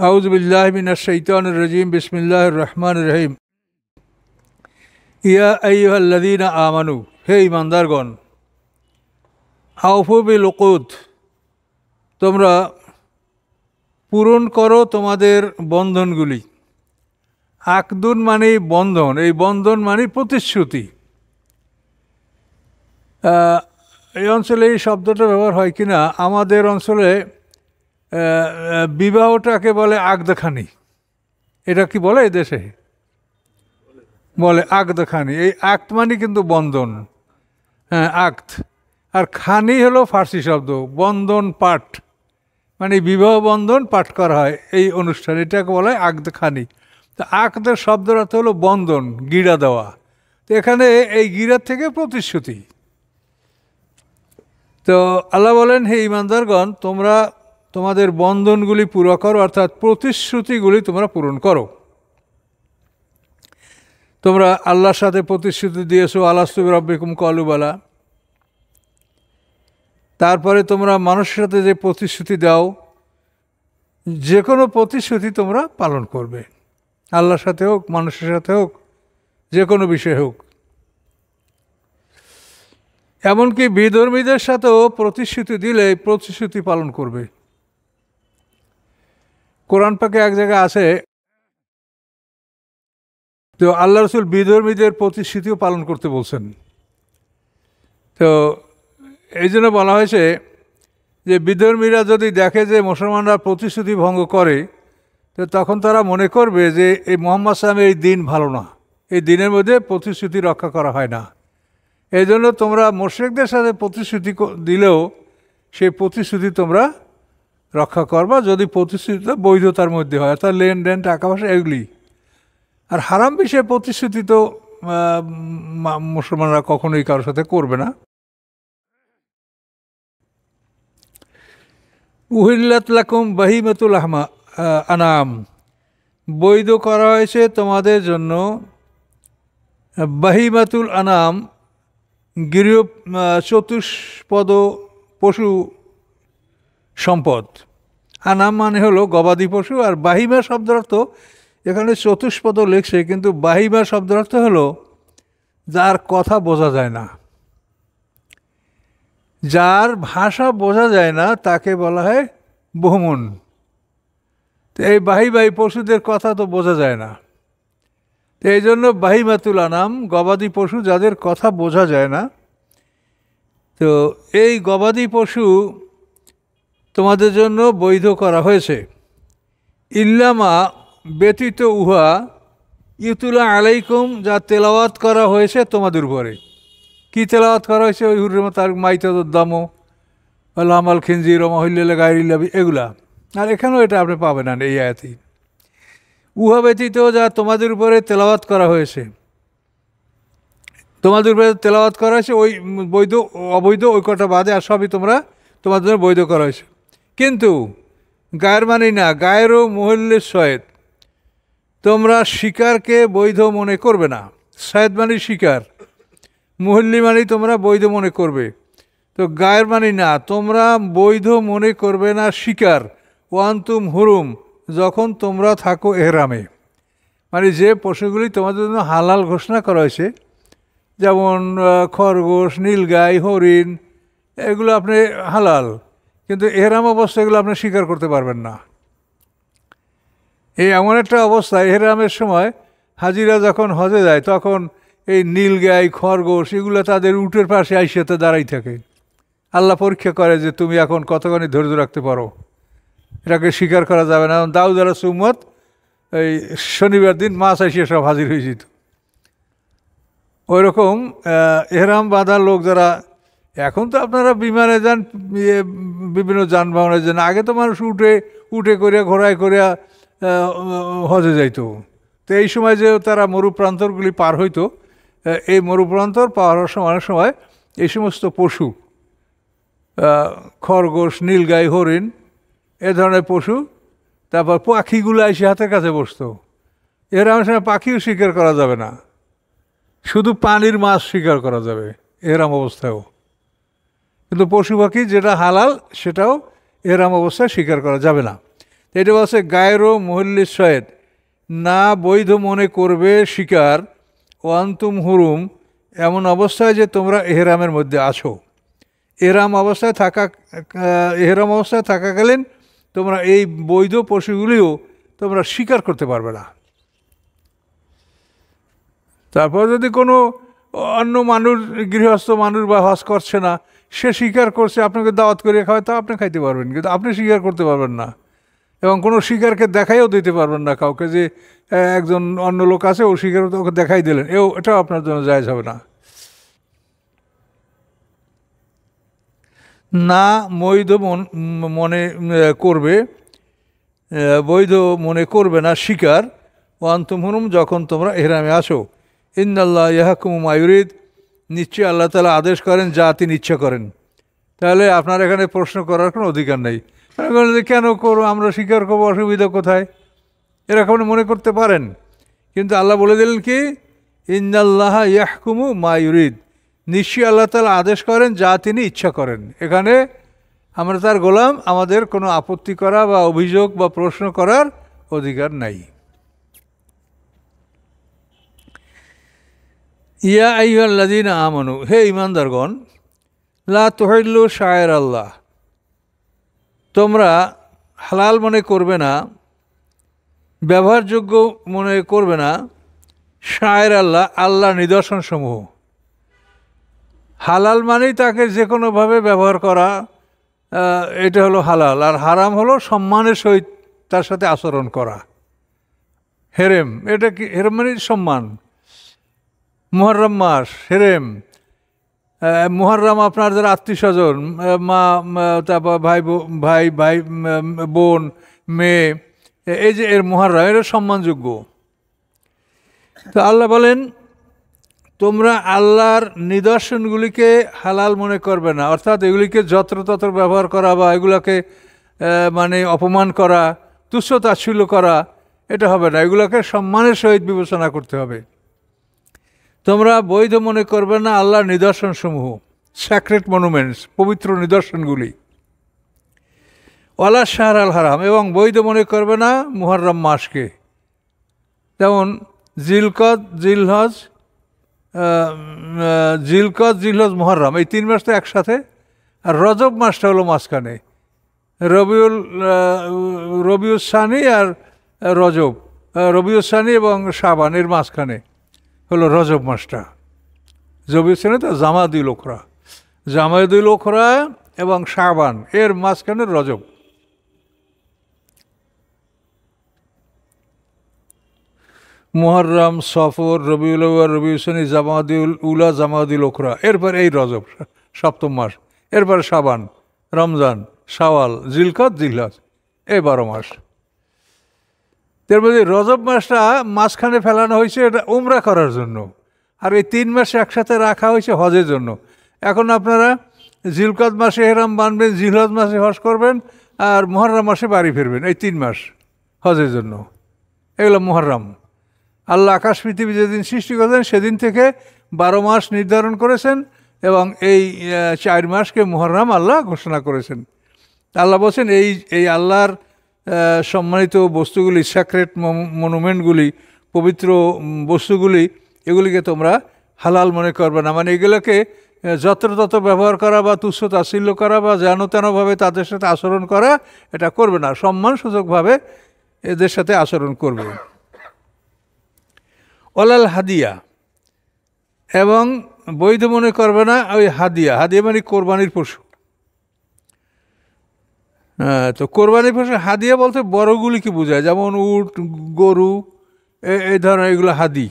আউযু বিল্লাহি মিনাশ শাইতানির রাজিম বিসমিল্লাহির রহমানির রহিম। ইয়া আইয়ুহাল্লাযীনা আমানু, হে ঈমানদারগণ, আউফু বিল উকুদ, তোমরা পূরণ করো তোমাদের বন্ধনগুলি। আকদুন মানে বন্ধন, এই বন্ধন মানে প্রতিশ্রুতি। এই অঞ্চলে এই শব্দটা ব্যবহার হয় কিনা, আমাদের অঞ্চলে বিবাহটাকে বলে আগদাখানি। এটা কি বলে এই দেশে? বলে আগদাখানি। এই আক্ত মানে কিন্তু বন্ধন, হ্যাঁ আক্ত। আর খানি হলো ফার্সি শব্দ, বন্ধন পাঠ, মানে বিবাহ বন্ধন পাঠ করা হয় এই অনুষ্ঠান, এটাকে বলা হয় আগদাখানি। তো আকদের শব্দের অর্থ হলো বন্ধন, গিরা দেওয়া। তো এখানে এই গিরার থেকে প্রতিশ্রুতি। তো আল্লাহ বলেন, হে ঈমানদারগণ, তোমরা তোমাদের বন্ধনগুলি পুরো করো, অর্থাৎ প্রতিশ্রুতিগুলি তোমরা পূরণ করো। তোমরা আল্লাহর সাথে প্রতিশ্রুতি দিয়েছো, আলাস্তু বিরাব্বিকুম ক্বালু বালা। তারপরে তোমরা মানুষের সাথে যে প্রতিশ্রুতি দাও, যে কোনো প্রতিশ্রুতি তোমরা পালন করবে, আল্লাহর সাথে হোক, মানুষের সাথে হোক, যে কোনো বিষয় হোক। এমনকি বিধর্মীদের সাথেও প্রতিশ্রুতি দিলে প্রতিশ্রুতি পালন করবে। কোরআন পাকে এক জায়গায় আছে, তো আল্লাহ রসুল বিধর্মীদের প্রতিশ্রুতিও পালন করতে বলছেন। তো এই জন্য বলা হয়েছে যে বিধর্মীরা যদি দেখে যে মুসলমানরা প্রতিশ্রুতি ভঙ্গ করে, তো তখন তারা মনে করবে যে এই মুহাম্মদ সাল্লামের এই দিন ভালো না, এই দিনের মধ্যে প্রতিশ্রুতি রক্ষা করা হয় না। এই জন্য তোমরা মুশরিকদের সাথে প্রতিশ্রুতি দিলেও সেই প্রতিশ্রুতি তোমরা রক্ষা করবা, যদি প্রতিশ্রুতিটা বৈধতার মধ্যে হয়, অর্থাৎ লেনদেন, টাকা পয়সা, এগুলি। আর হারাম বিষয়ে প্রতিশ্রুতি তো মুসলমানরা কখনোই কারোর সাথে করবে না। উহিল্লাত লাকুম বাহিমাতুল আনাম, বৈধ করা হয়েছে তোমাদের জন্য বাহিমাতুল আনাম, গৃহ চতুষ্পদ পশু সম্পদ। আনাম মানে হলো গবাদি পশু, আর বাহিমা শব্দের অর্থ, এখানে চতুষ্পদ লেখছে, কিন্তু বাহিমা শব্দের অর্থ হলো যার কথা বোঝা যায় না, যার ভাষা বোঝা যায় না, তাকে বলা হয় বহমুন। তো এই বাহিবাহী পশুদের কথা তো বোঝা যায় না, তো এই জন্য বাহিমাতুল আনাম, গবাদি পশু যাদের কথা বোঝা যায় না। তো এই গবাদি পশু তোমাদের জন্য বৈধ করা হয়েছে। ইল্লামা, ব্যতীত উহা, ইউতুলা আলাইকুম, যা তেলাওয়াত করা হয়েছে তোমাদের উপরে। কি তেলাওয়াত করা হয়েছে? ওই হুরের মতো, আর মাইতাদামো লামাল খিনজির মহিল্লা গাইরিল্লাবি, এগুলা। আর এখানেও এটা আপনি পাবেন না এই আয়াতেই। উহা ব্যতীত যা তোমাদের উপরে তেলাওয়াত করা হয়েছে, তোমাদের উপরে তেলাওয়াত করা হয়েছে, ওই বৈধ অবৈধ ওই কটা বাদে আর সবই তোমরা তোমাদের জন্য বৈধ করা হয়েছে। কিন্তু গায়ের মানি না, গায়েরও মহিল্লের সয়েদ, তোমরা শিকারকে বৈধ মনে করবে না। সয়েদ মানে শিকার, মুহল্লি মানে তোমরা বৈধ মনে করবে। তো গায়ের মানি না, তোমরা বৈধ মনে করবে না শিকার, ওয়ান্তুম হুরুম, যখন তোমরা থাকো এহরামে। মানে যে পশুগুলি তোমাদের জন্য হালাল ঘোষণা করা হয়েছে, যেমন খরগোশ, নীলগাই, হরিণ, এগুলো আপনি হালাল, কিন্তু এহরাম অবস্থা এগুলো আপনি স্বীকার করতে পারবেন না। এই এমন একটা অবস্থা, এহরামের সময় হাজিরা যখন হজে যায়, তখন এই নীলগাই, খরগোশ, এগুলো তাদের উটের পাশে আইসাতে দাঁড়াই থাকে। আল্লাহ পরীক্ষা করে যে তুমি এখন কতখানি ধৈর্য রাখতে পারো, এটাকে স্বীকার করা যাবে না। দাউদ আলাইহিস উম্মত এই শনিবার দিন মাছ আইসিয়ে সব হাজির হয়ে যেত। ওই রকম এহরাম বাঁধার লোক যারা, এখন তো আপনারা বিমানে যান, বিভিন্ন যানবাহনে যান, আগে তো মানুষ উঠে করিয়া ঘোড়ায় করিয়া হজে যাইতো। তো এই সময় যে তারা মরুপ্রান্তরগুলি পার হইতো, এই মরুপ্রান্তর পার হওয়ার সময় অনেক সময় এই সমস্ত পশু, খরগোশ, নীলগাই, হরিণ, এ ধরনের পশু, তারপর পাখিগুলো এসে হাতের কাছে বসতো। এর আমার সময় পাখিও শিকার করা যাবে না, শুধু পানির মাছ শিকার করা যাবে এরাম অবস্থায়ও। কিন্তু পশু পাখি যেটা হালাল সেটাও এরাম অবস্থায় শিকার করা যাবে না। এটা বলছে গায়রো মুহল্লিস সয়েদ, না বৈধ মনে করবে শিকার, ওয়ান্তুম হুরুম, এমন অবস্থায় যে তোমরা এহরামের মধ্যে আছো। এহরাম অবস্থায় থাকাকালীন তোমরা এই বৈধ পশুগুলিও তোমরা শিকার করতে পারবে না। তারপর যদি কোনো অন্য মানুষ, গৃহস্থ মানুষ বা হজ করছে না, সে শিকার করছে, আপনাকে দাওয়াত করে খাওয়ায়, তা আপনি খাইতে পারবেন, কিন্তু আপনি শিকার করতে পারবেন না। এবং কোনো শিকারকে দেখাইও দিতে পারবেন না কাউকে, যে একজন অন্য লোক আছে, ও শিকার ওকে দেখাই দিলেন, এটাও আপনার জন্য জায়েজ হবে না। না বৈধ মনে করবে না শিকার, ওয়ান্তুম হুরুম, যখন তোমরা এহরামে আসো। ইন্নাল্লাহ ইয়াহকুমু মা ইউরিদ, নিশ্চয়ই আল্লাহ তাআলা আদেশ করেন যা তিনি ইচ্ছা করেন। তাহলে আপনার এখানে প্রশ্ন করার কোনো অধিকার নেই। কেন করবো আমরা, স্বীকার করবো, অসুবিধা কোথায়, এরকম মনে করতে পারেন। কিন্তু আল্লাহ বলে দিলেন কি, ইন্নাল্লাহ ইয়াহকুমু মা ইউরিদ, নিশ্চয়ই আল্লাহ তাআলা আদেশ করেন যা তিনি ইচ্ছা করেন। এখানে আমরা তার গোলাম, আমাদের কোনো আপত্তি করা বা অভিযোগ বা প্রশ্ন করার অধিকার নাই। ইয়া আইয়ুহাল্লাযীনা আমানু, হে ঈমানদারগণ, লা তুহিল্লু শাআয়ের আল্লাহ, তোমরা হালাল মনে করবে না, ব্যবহারযোগ্য মনে করবে না শায়ের আল্লাহ, আল্লাহর নিদর্শনসমূহ। হালাল মানেই তাকে যে কোনোভাবে ব্যবহার করা, এটা হলো হালাল। আর হারাম হলো সম্মানের সহিত তার সাথে আচরণ করা। হেরেম, এটা কি? হেরেম মানে সম্মান। মুহররম মাস, হেরেম। মুহররম আপনার যারা আত্মীয় স্বজন, তারপর ভাই বোন, মেয়ে, এই যে এর মুহররম, এটা সম্মানযোগ্য। তো আল্লাহ বলেন, তোমরা আল্লাহর নিদর্শনগুলিকে হালাল মনে করবে না, অর্থাৎ এগুলিকে যত্রতত্র ব্যবহার করা বা এগুলোকে মানে অপমান করা, তুচ্ছ তাচ্ছিল্য করা, এটা হবে না। এগুলোকে সম্মানের সহিত বিবেচনা করতে হবে। তোমরা বৈধ মনে করবে না আল্লাহর নিদর্শনসমূহ, স্যাক্রেড মনুমেন্টস, পবিত্র নিদর্শনগুলি। ওয়ালা শাহর আল হারাম, এবং বৈধ মনে করবে না মুহররম মাসকে, যেমন জিলকদ, জিলহজ, মুহররম, এই 3 মাস তো একসাথে। আর রজব মাসটা হলো মাঝখানে, রবিউস সানি আর রবিউস সানি এবং শাবান, এর মাঝখানে হলো রজব মাসটা। রবিউস সানি তো জামাদুল ওখরা এবং শাবান, এর মাঝখানে রজব। মুহররম, সফর, রবিউল আউয়াল, রবিউল সানি, জামাদুল উলা, জামাদুল ওখরা, এরপর এই রজব 7ম মাস, এরপর শাবান, রমজান, শাওয়াল, জিলকদ, জিলহজ, এই 12 মাস। এর মধ্যে রজব মাসটা মাঝখানে ফেলানো হয়েছে, এটা উমরা করার জন্য। আর এই 3 মাস একসাথে রাখা হয়েছে হজের জন্য। এখন আপনারা জিলকদ মাসে এহরাম বানবেন, জিলহজ মাসে হজ করবেন, আর মুহররম মাসে বাড়ি ফিরবেন, এই 3 মাস হজের জন্য। এগুলো মুহররম। আল্লাহ আকাশ পৃথিবী যেদিন সৃষ্টি করেছেন সেদিন থেকে 12 মাস নির্ধারণ করেছেন, এবং এই 4 মাসকে মুহররম আল্লাহ ঘোষণা করেছেন। আল্লাহ বলছেন, এই আল্লাহর সম্মানিত বস্তুগুলি, স্যাক্রেড মনুমেন্টগুলি, পবিত্র বস্তুগুলি, এগুলিকে তোমরা হালাল মনে করবে না। মানে এগুলোকে যত্রতত্র ব্যবহার করা বা তুচ্ছ তাচ্ছিল্য করা বা যেন তেনভাবে তাদের সাথে আচরণ করা, এটা করবে না। সম্মানসূচকভাবে এদের সাথে আচরণ করবে। ওলাল হাদিয়া, এবং বৈধ মনে করবে না ওই হাদিয়া। হাদিয়া মানে কোরবানির পশু। তো কোরবানির পশু হাদিয়া বলতে বড়গুলিকে বোঝায়, যেমন উট, গরু, এই ধরনের, এগুলো হাদি।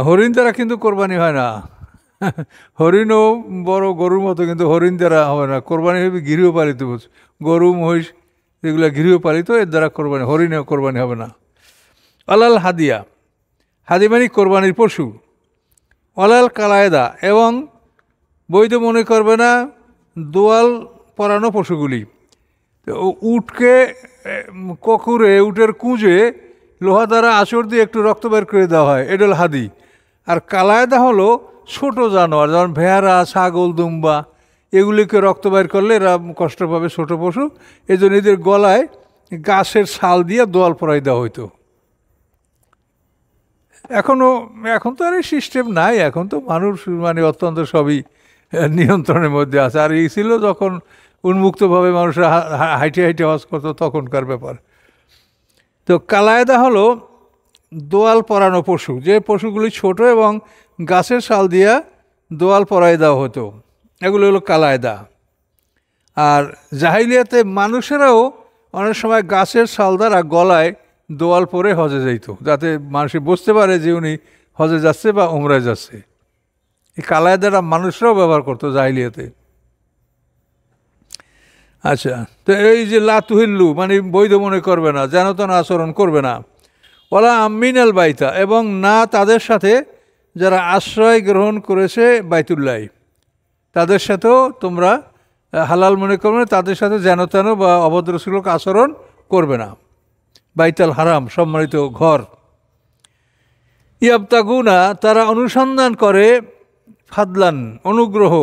হরিণ দ্বারা কিন্তু কোরবানি হয় না। হরিণও বড় গরুর মতো, কিন্তু হরিণ দ্বারা হবে না। কোরবানি হবে গৃহপালিত গরু, মহিষ, এগুলো গৃহপালিত, এর দ্বারা কোরবানি, হরিণেও কোরবানি হবে না। অলাল হাদিয়া, হাদি মানে কোরবানির পশু। অলাল কালায়দা, এবং বৈধ মনে করবে না দোয়াল পরানো পশুগুলি। উটকে ককুরে, উটের কুঁজে লোহা দ্বারা আঁচড় দিয়ে একটু রক্ত বের করে দেওয়া হয়, এটা হলো হাদি। আর কালায়দা হলো ছোট জানোয়ার, যেমন ভেড়া, ছাগল, দুম্বা, এগুলিকে রক্ত বাইর করলে এরা কষ্ট পাবে, ছোট পশু। এই জন্য এদের গলায় গাছের ছাল দিয়ে দোয়াল পরাই দেওয়া হইতো। এখন তো আর এই সিস্টেম নাই, এখন তো মানুষ মানে অত্যন্ত সবই নিয়ন্ত্রণের মধ্যে আছে। আর এই ছিল যখন উন্মুক্তভাবে মানুষরা হাইটে হাইটে হজ করতো তখনকার ব্যাপার। তো কালায়দা হলো দোয়াল পরানো পশু, যে পশুগুলি ছোট এবং গাছের ছাল দিয়া দোয়াল পরাই দেওয়া হতো, এগুলো হলো কালায়দা। আর জাহিলিয়াতে মানুষেরাও অনেক সময় গাছের ছাল দ্বারা গলায় দোয়াল পরে হজে যাইত, যাতে মানুষ বুঝতে পারে যে উনি হজে যাচ্ছে বা উমরায় যাচ্ছে। এই কালায়দারা মানুষরাও ব্যবহার করতো জাহিলিয়াতে। আচ্ছা, তো এই যে লাতুহিল্লু মানে বৈধ মনে করবে না, যেন তেন আচরণ করবে না। ওলা আমিনাল বাইতা, এবং না তাদের সাথে যারা আশ্রয় গ্রহণ করেছে বাইতুল্লাহ, তাদের সাথেও তোমরা হালাল মনে করবে না, তাদের সাথে যেন তেন বা অভদ্রসুলভ আচরণ করবে না। বাইতুল হারাম সম্মানিত ঘর। ইয়াবতাগুনা, তারা অনুসন্ধান করে, ফাদলান অনুগ্রহ,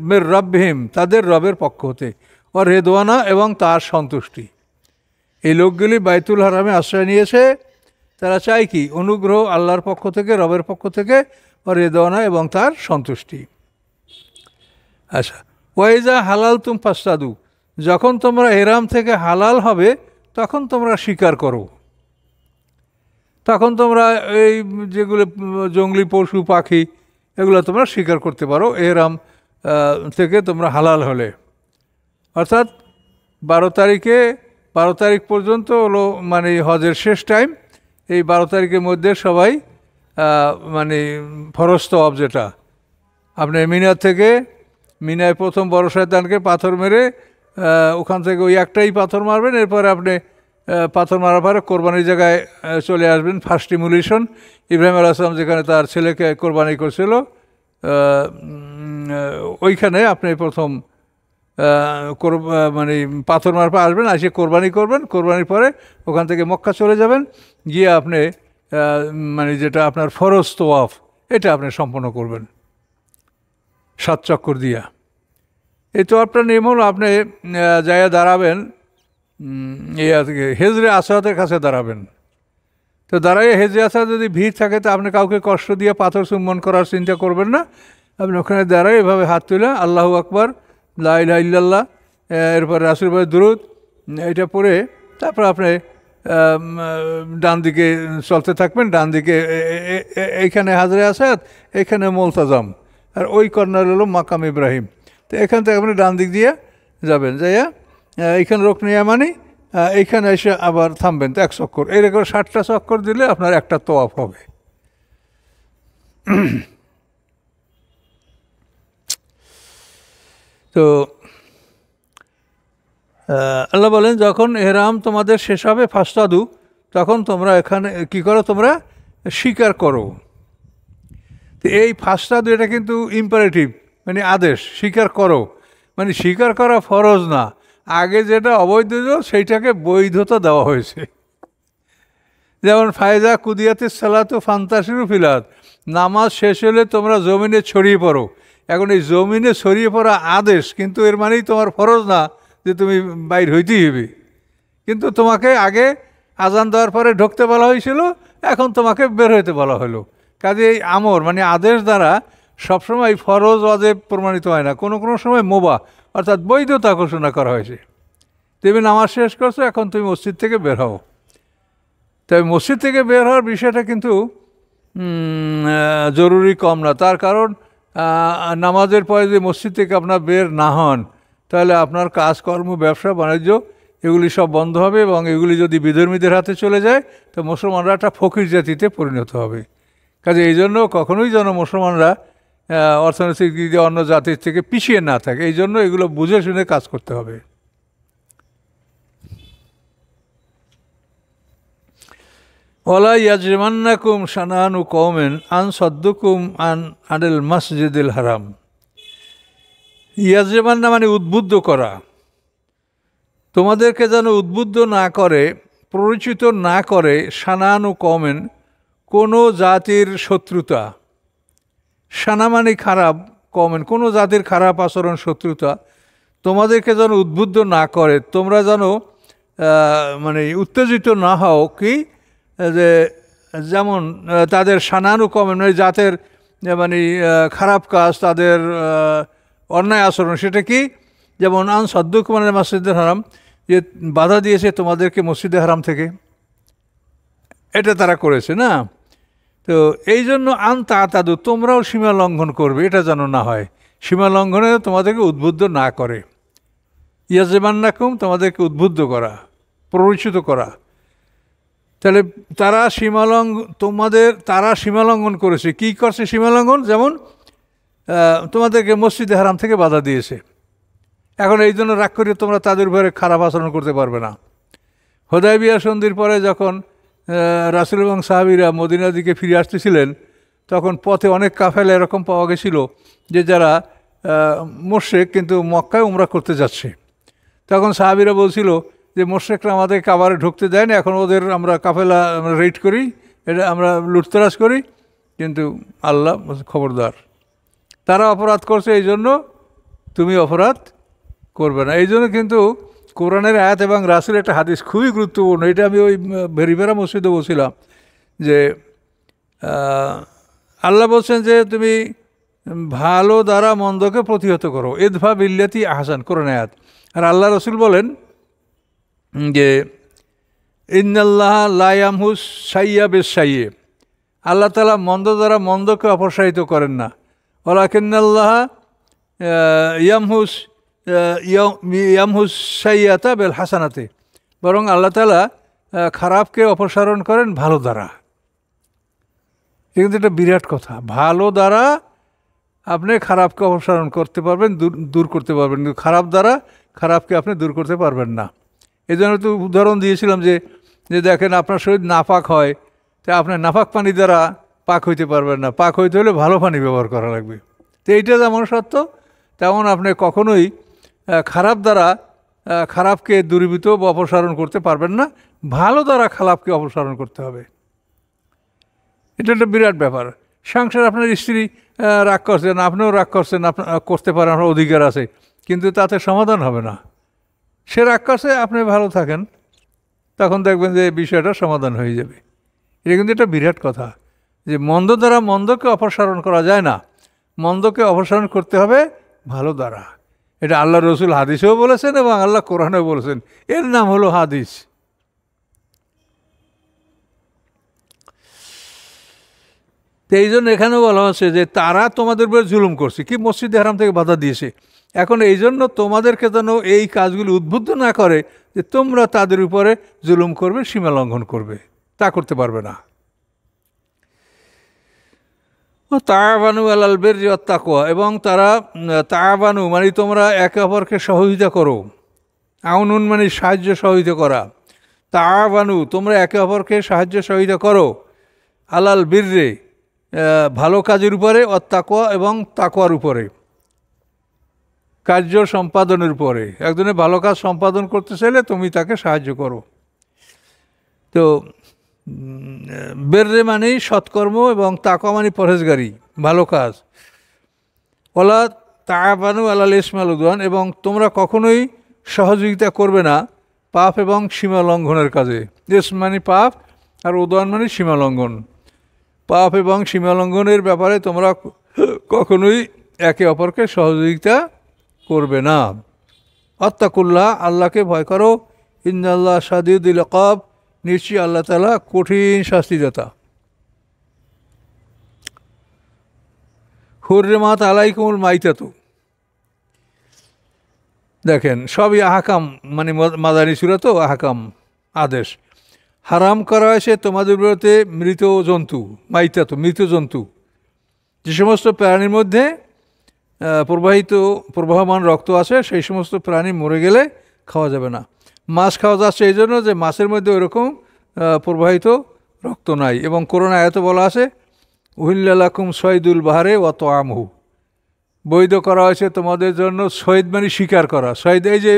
মের রব্বিহিম, তাদের রবের পক্ষ হতে, ও রেদওয়ানা, এবং তার সন্তুষ্টি। এই লোকগুলি বাইতুল হারামে আশ্রয় নিয়েছে, তারা চায় কি? অনুগ্রহ আল্লাহর পক্ষ থেকে, রবের পক্ষ থেকে, ও রেদওয়ানা, এবং তার সন্তুষ্টি। আচ্ছা, ওয়াইজা হালাল তুম ফাস্তাদু, যখন তোমরা এহরাম থেকে হালাল হবে তখন তোমরা শিকার করো। তখন তোমরা এই যেগুলো জঙ্গলি পশু পাখি এগুলো তোমরা শিকার করতে পারো এহরাম থেকে তোমরা হালাল হলে। অর্থাৎ 12 তারিখ পর্যন্ত হলো মানে হজের শেষ টাইম। এই 12 তারিখের মধ্যে সবাই মানে ফরজ তওয়াফ, যেটা আপনি মিনায় প্রথম বড় শয়তানকে পাথর মেরে ওখান থেকে ওই একটাই পাথর মারবেন, এরপরে আপনি পাথর মারার পরে কোরবানির জায়গায় চলে আসবেন। ফার্স্ট ইমুলেশন, ইব্রাহিম আলাইহিস সালাম যেখানে তার ছেলেকে কোরবানি করছিল ওইখানে আপনি প্রথম মানে পাথর মারার পর আসবেন, এসে কোরবানি করবেন। কোরবানির পরে ওখান থেকে মক্কা চলে যাবেন, গিয়ে আপনি মানে যেটা আপনার ফরজ তওয়াফ এটা আপনি সম্পন্ন করবেন 7 চক্কর দিয়া। এই তওয়াফটা নিয়ম হলো আপনি জায়গায় দাঁড়াবেন, হেজরে আসওয়াদের কাছে দাঁড়াবেন। তো দাঁড়াইয়ে হেজরে আসওয়াদ যদি ভিড় থাকে তো আপনি কাউকে কষ্ট দিয়ে পাথর চুম্বন করার চিন্তা করবেন না। আপনি ওখানে দাঁড়াই এভাবে হাত তুলে আল্লাহু আকবার, লা ইলাহা ইল্লাল্লাহ, এরপরে রাসূল ভাই দুরূদ এটা পড়ে তারপর আপনি ডান দিকে চলতে থাকবেন। ডান দিকে এইখানে হাজরে আসওয়াদ, এইখানে মুলতাজাম, আর ওই কর্নার হলো মাকাম ইব্রাহিম। তো এখান থেকে আপনি ডান দিক দিয়ে যাবেন, যাইয়া এইখানে রুকনে ইয়ামানি, এইখানে এসে আবার থামবেন। তো 1 চক্কর, এরকম 60টা চক্কর দিলে আপনার একটা তওয়াফ হবে। তো আল্লাহ বলেন, যখন এহরাম তোমাদের শেষ হবে ফাস্তাদু, তখন তোমরা এখানে কি করো? তোমরা শিকার করো। তো এই ফাস্তাদু এটা কিন্তু ইম্পারেটিভ, মানে আদেশ, শিকার করো মানে শিকার করা ফরজ না। আগে যেটা অবৈধ সেইটাকে বৈধতা দেওয়া হয়েছে। যেমন ফায়জা কুদিয়াতে সালাতু ফান্তাসিরু ফিলাত, নামাজ শেষ হলে তোমরা জমিনে ছড়িয়ে পড়ো। এখন এই জমিনে ছড়িয়ে পড়া আদেশ, কিন্তু এর মানেই তোমার ফরজ না যে তুমি বাইর হইতেই হবে। কিন্তু তোমাকে আগে আজান দেওয়ার পরে ঢুকতে বলা হয়েছিল, এখন তোমাকে বের হইতে বলা হলো। কাজে এই আমর মানে আদেশ দ্বারা সবসময় ফরজ ওয়াজিব প্রমাণিত হয় না, কোনো কোনো সময় মুবাহ অর্থাৎ বৈধতা ঘোষণা করা হয়েছে। তুমি নামাজ শেষ করছো, এখন তুমি মসজিদ থেকে বের হও। তবে মসজিদ থেকে বের হওয়ার বিষয়টা কিন্তু জরুরি কম না। তার কারণ নামাজের পরে যদি মসজিদ থেকে আপনার বের না হন, তাহলে আপনার কাজকর্ম, ব্যবসা বাণিজ্য এগুলি সব বন্ধ হবে, এবং এগুলি যদি বিধর্মীদের হাতে চলে যায় তো মুসলমানরা একটা ফকির জাতিতে পরিণত হবে। কাজে এই জন্য কখনোই যেন মুসলমানরা অর্থনৈতিক দিক দিয়ে অন্য জাতির থেকে পিছিয়ে না থাকে, এই জন্য এগুলো বুঝে শুনে কাজ করতে হবে। ওয়ালা ইয়াজরিমান্নাকুম শানানু কওমিন আন সাদ্দুকুম আনিল মাসজিদিল হারাম। ইয়াজরিমান্না মানে উদ্বুদ্ধ করা, তোমাদেরকে যেন উদ্বুদ্ধ না করে, পরিচিত না করে, শানানু কওমিন কোনো জাতির শত্রুতা। শানা মানে খারাপ, কওমিন, কোনো জাতির খারাপ আচরণ শত্রুতা তোমাদেরকে যেন উদ্বুদ্ধ না করে, তোমরা যেন মানে উত্তেজিত না হও, কি যে যেমন তাদের শানানু কওমিন মানে জাতের মানে খারাপ কাজ, তাদের অন্যায় আচরণ, সেটা কি যেমন আন সাদ্দুকুম আনিল মাসজিদুল হারাম, যে বাধা দিয়েছে তোমাদেরকে মসজিদে হারাম থেকে, এটা তারা করেছে না। তো এই জন্য আন তাতাদু, তোমরাও সীমা লঙ্ঘন করবে, এটা যেন না হয়, সীমা লঙ্ঘনে তোমাদেরকে উদ্বুদ্ধ না করে। ইয়াজমান্নাকুম, তোমাদেরকে উদ্বুদ্ধ করা, প্ররোচিত করা। তাহলে তারা তারা সীমালঙ্ঘন করেছে। কি করছে সীমালঙ্ঘন? যেমন তোমাদেরকে মসজিদে হারাম থেকে বাধা দিয়েছে, এখন এই জন্য রাগ করে তোমরা তাদের উপরে খারাপ আচরণ করতে পারবে না। হুদায়বিয়া সন্ধির পরে যখন রাসূল এবং সাহাবীরা মদিনার দিকে ফিরে আসতেছিলেন, তখন পথে অনেক কাফেলা এরকম পাওয়া গেছিল যে যারা মুশরিক কিন্তু মক্কায় উমরা করতে যাচ্ছে। তখন সাহাবীরা বলছিল যে মুশরিকরা আমাদের কাবারে ঢুকতে দেয় না, এখন ওদের আমরা কাফেলা আমরা রেড করি, এটা আমরা লুটতরাজ করি, কিন্তু আল্লাহ খবরদার, তারা অপরাধ করছে, এই জন্য তুমি অপরাধ করবে না। এই জন্য কিন্তু কোরআনের আয়াত এবং রাসূলের একটা হাদিস খুবই গুরুত্বপূর্ণ। এটা আমি ওই ভেরিভেরা মসজিদে বলছিলাম যে আল্লাহ বলছেন যে তুমি ভালো দ্বারা মন্দকে প্রতিহত করো, ইদফা বিল্লাতি আহসান, কোরআন আয়াত। আর আল্লাহ রসুল বলেন যে ইন্নাল্লাহ লা ইয়ামহুস সাইয়্যা বিস-সাইয়্যি, আল্লাহ তাআলা মন্দ দ্বারা মন্দকে অপসারিত করেন না। ওয়ালাকিন্নাল্লাহ ইয়ামহুস সাইয়্যাতা বিল হাসানাতি, বরং আল্লাহ তাআলা খারাপকে অপসারণ করেন ভালো দ্বারা। কিন্তু এটা বিরাট কথা, ভালো দ্বারা আপনি খারাপকে অপসারণ করতে পারবেন, দূর করতে পারবেন, কিন্তু খারাপ দ্বারা খারাপকে আপনি দূর করতে পারবেন না। এই জন্য তো উদাহরণ দিয়েছিলাম যে দেখেন আপনার শরীর নাপাক হয়, তা আপনার নাপাক পানি দ্বারা পাক হইতে পারবেন না, পাক হইতে হলে ভালো পানি ব্যবহার করা লাগবে। তো এইটা যেমন সত্য, তেমন আপনি কখনোই খারাপ দ্বারা খারাপকে দূরীভূত বা অপসারণ করতে পারবেন না, ভালো দ্বারা খারাপকে অপসারণ করতে হবে। এটা একটা বিরাট ব্যাপার। সংসার আপনার স্ত্রী রাগ করছেন, আপনিও রাগ করছেন, আপনার করতে পারেন, আপনার অধিকার আছে, কিন্তু তাতে সমাধান হবে না। সে রাগ করছে, আপনি ভালো থাকেন, তখন দেখবেন যে বিষয়টা সমাধান হয়ে যাবে। এটা কিন্তু একটা বিরাট কথা যে মন্দ দ্বারা মন্দকে অপসারণ করা যায় না, মন্দকে অপসারণ করতে হবে ভালো দ্বারা। এটা আল্লাহ রসুল হাদিসেও বলেছেন এবং আল্লাহ কোরআনেও বলেছেন, এর নাম হলো হাদিস। তো এই জন্য এখানেও বলা হচ্ছে যে তারা তোমাদের উপরে জুলুম করছে, কি মসজিদে হারাম থেকে বাধা দিয়েছে। এখন এই জন্য তোমাদেরকে যেন এই কাজগুলি উদ্বুদ্ধ না করে যে তোমরা তাদের উপরে জুলুম করবে, সীমা লঙ্ঘন করবে, তা করতে পারবে না। তাআবানু আলাল বিররি ওয়াত তাকওয়া, এবং তারা তাআবানু মানে তোমরা একে অপরকে সহযোগিতা করো, আউনুন মানে সাহায্য সহযোগিতা করা, তাআবানু তোমরা একে অপরকে সাহায্য সহযোগিতা করো, আলাল বিররি ভালো কাজের উপরে, ওয়াত তাকওয়া এবং তাকওয়ার উপরে, কার্য সম্পাদনের উপরে। একজনের ভালো কাজ সম্পাদন করতে চাইলে তুমি তাকে সাহায্য করো। তো বেররে মানেই সৎকর্ম এবং তাকওয়া মানে পরহেজগারি, ভালো কাজ। ওয়ালা তাআবানু আলাল ইসমি ওয়াল উদওয়ান, এবং তোমরা কখনোই সহযোগিতা করবে না পাপ এবং সীমা লঙ্ঘনের কাজে। ইসম মানে পাপ, আর উদওয়ান মানে সীমা লঙ্ঘন। পাপ এবং সীমা লঙ্ঘনের ব্যাপারে তোমরা কখনোই একে অপরকে সহযোগিতা করবে না। আত্তাকুল্লাহ, আল্লাহকে ভয় করো, ইন্নাল্লাহ শাদীদুল ইকাব, নিশ্চয়ই আল্লাহ তাআলা কঠিন শাস্তিদাতা। হুররিমাত আলাইকুমুল মাইতাতু, দেখেন সবই আহকাম মানে মাদানী সূরা, তো আহকাম আদেশ। হারাম করা হয়েছে তোমাদের বিরুদ্ধে মৃত জন্তু, মাইতাতু মৃত জন্তু, যে সমস্ত প্রাণীর মধ্যে প্রবাহমান রক্ত আছে, সেই সমস্ত প্রাণী মরে গেলে খাওয়া যাবে না। মাছ খাওয়া যাচ্ছে এই জন্য যে মাছের মধ্যে ওইরকম প্রবাহিত রক্ত নাই। এবং কোরআন আয়াতে বলা আছে উহিল্লা লাকুম সয়দুল বাহারে ওয়া তাআমুহু, বৈধ করা হয়েছে তোমাদের জন্য সৈয়দ মানে শিকার করা। সৈয়দ এই যে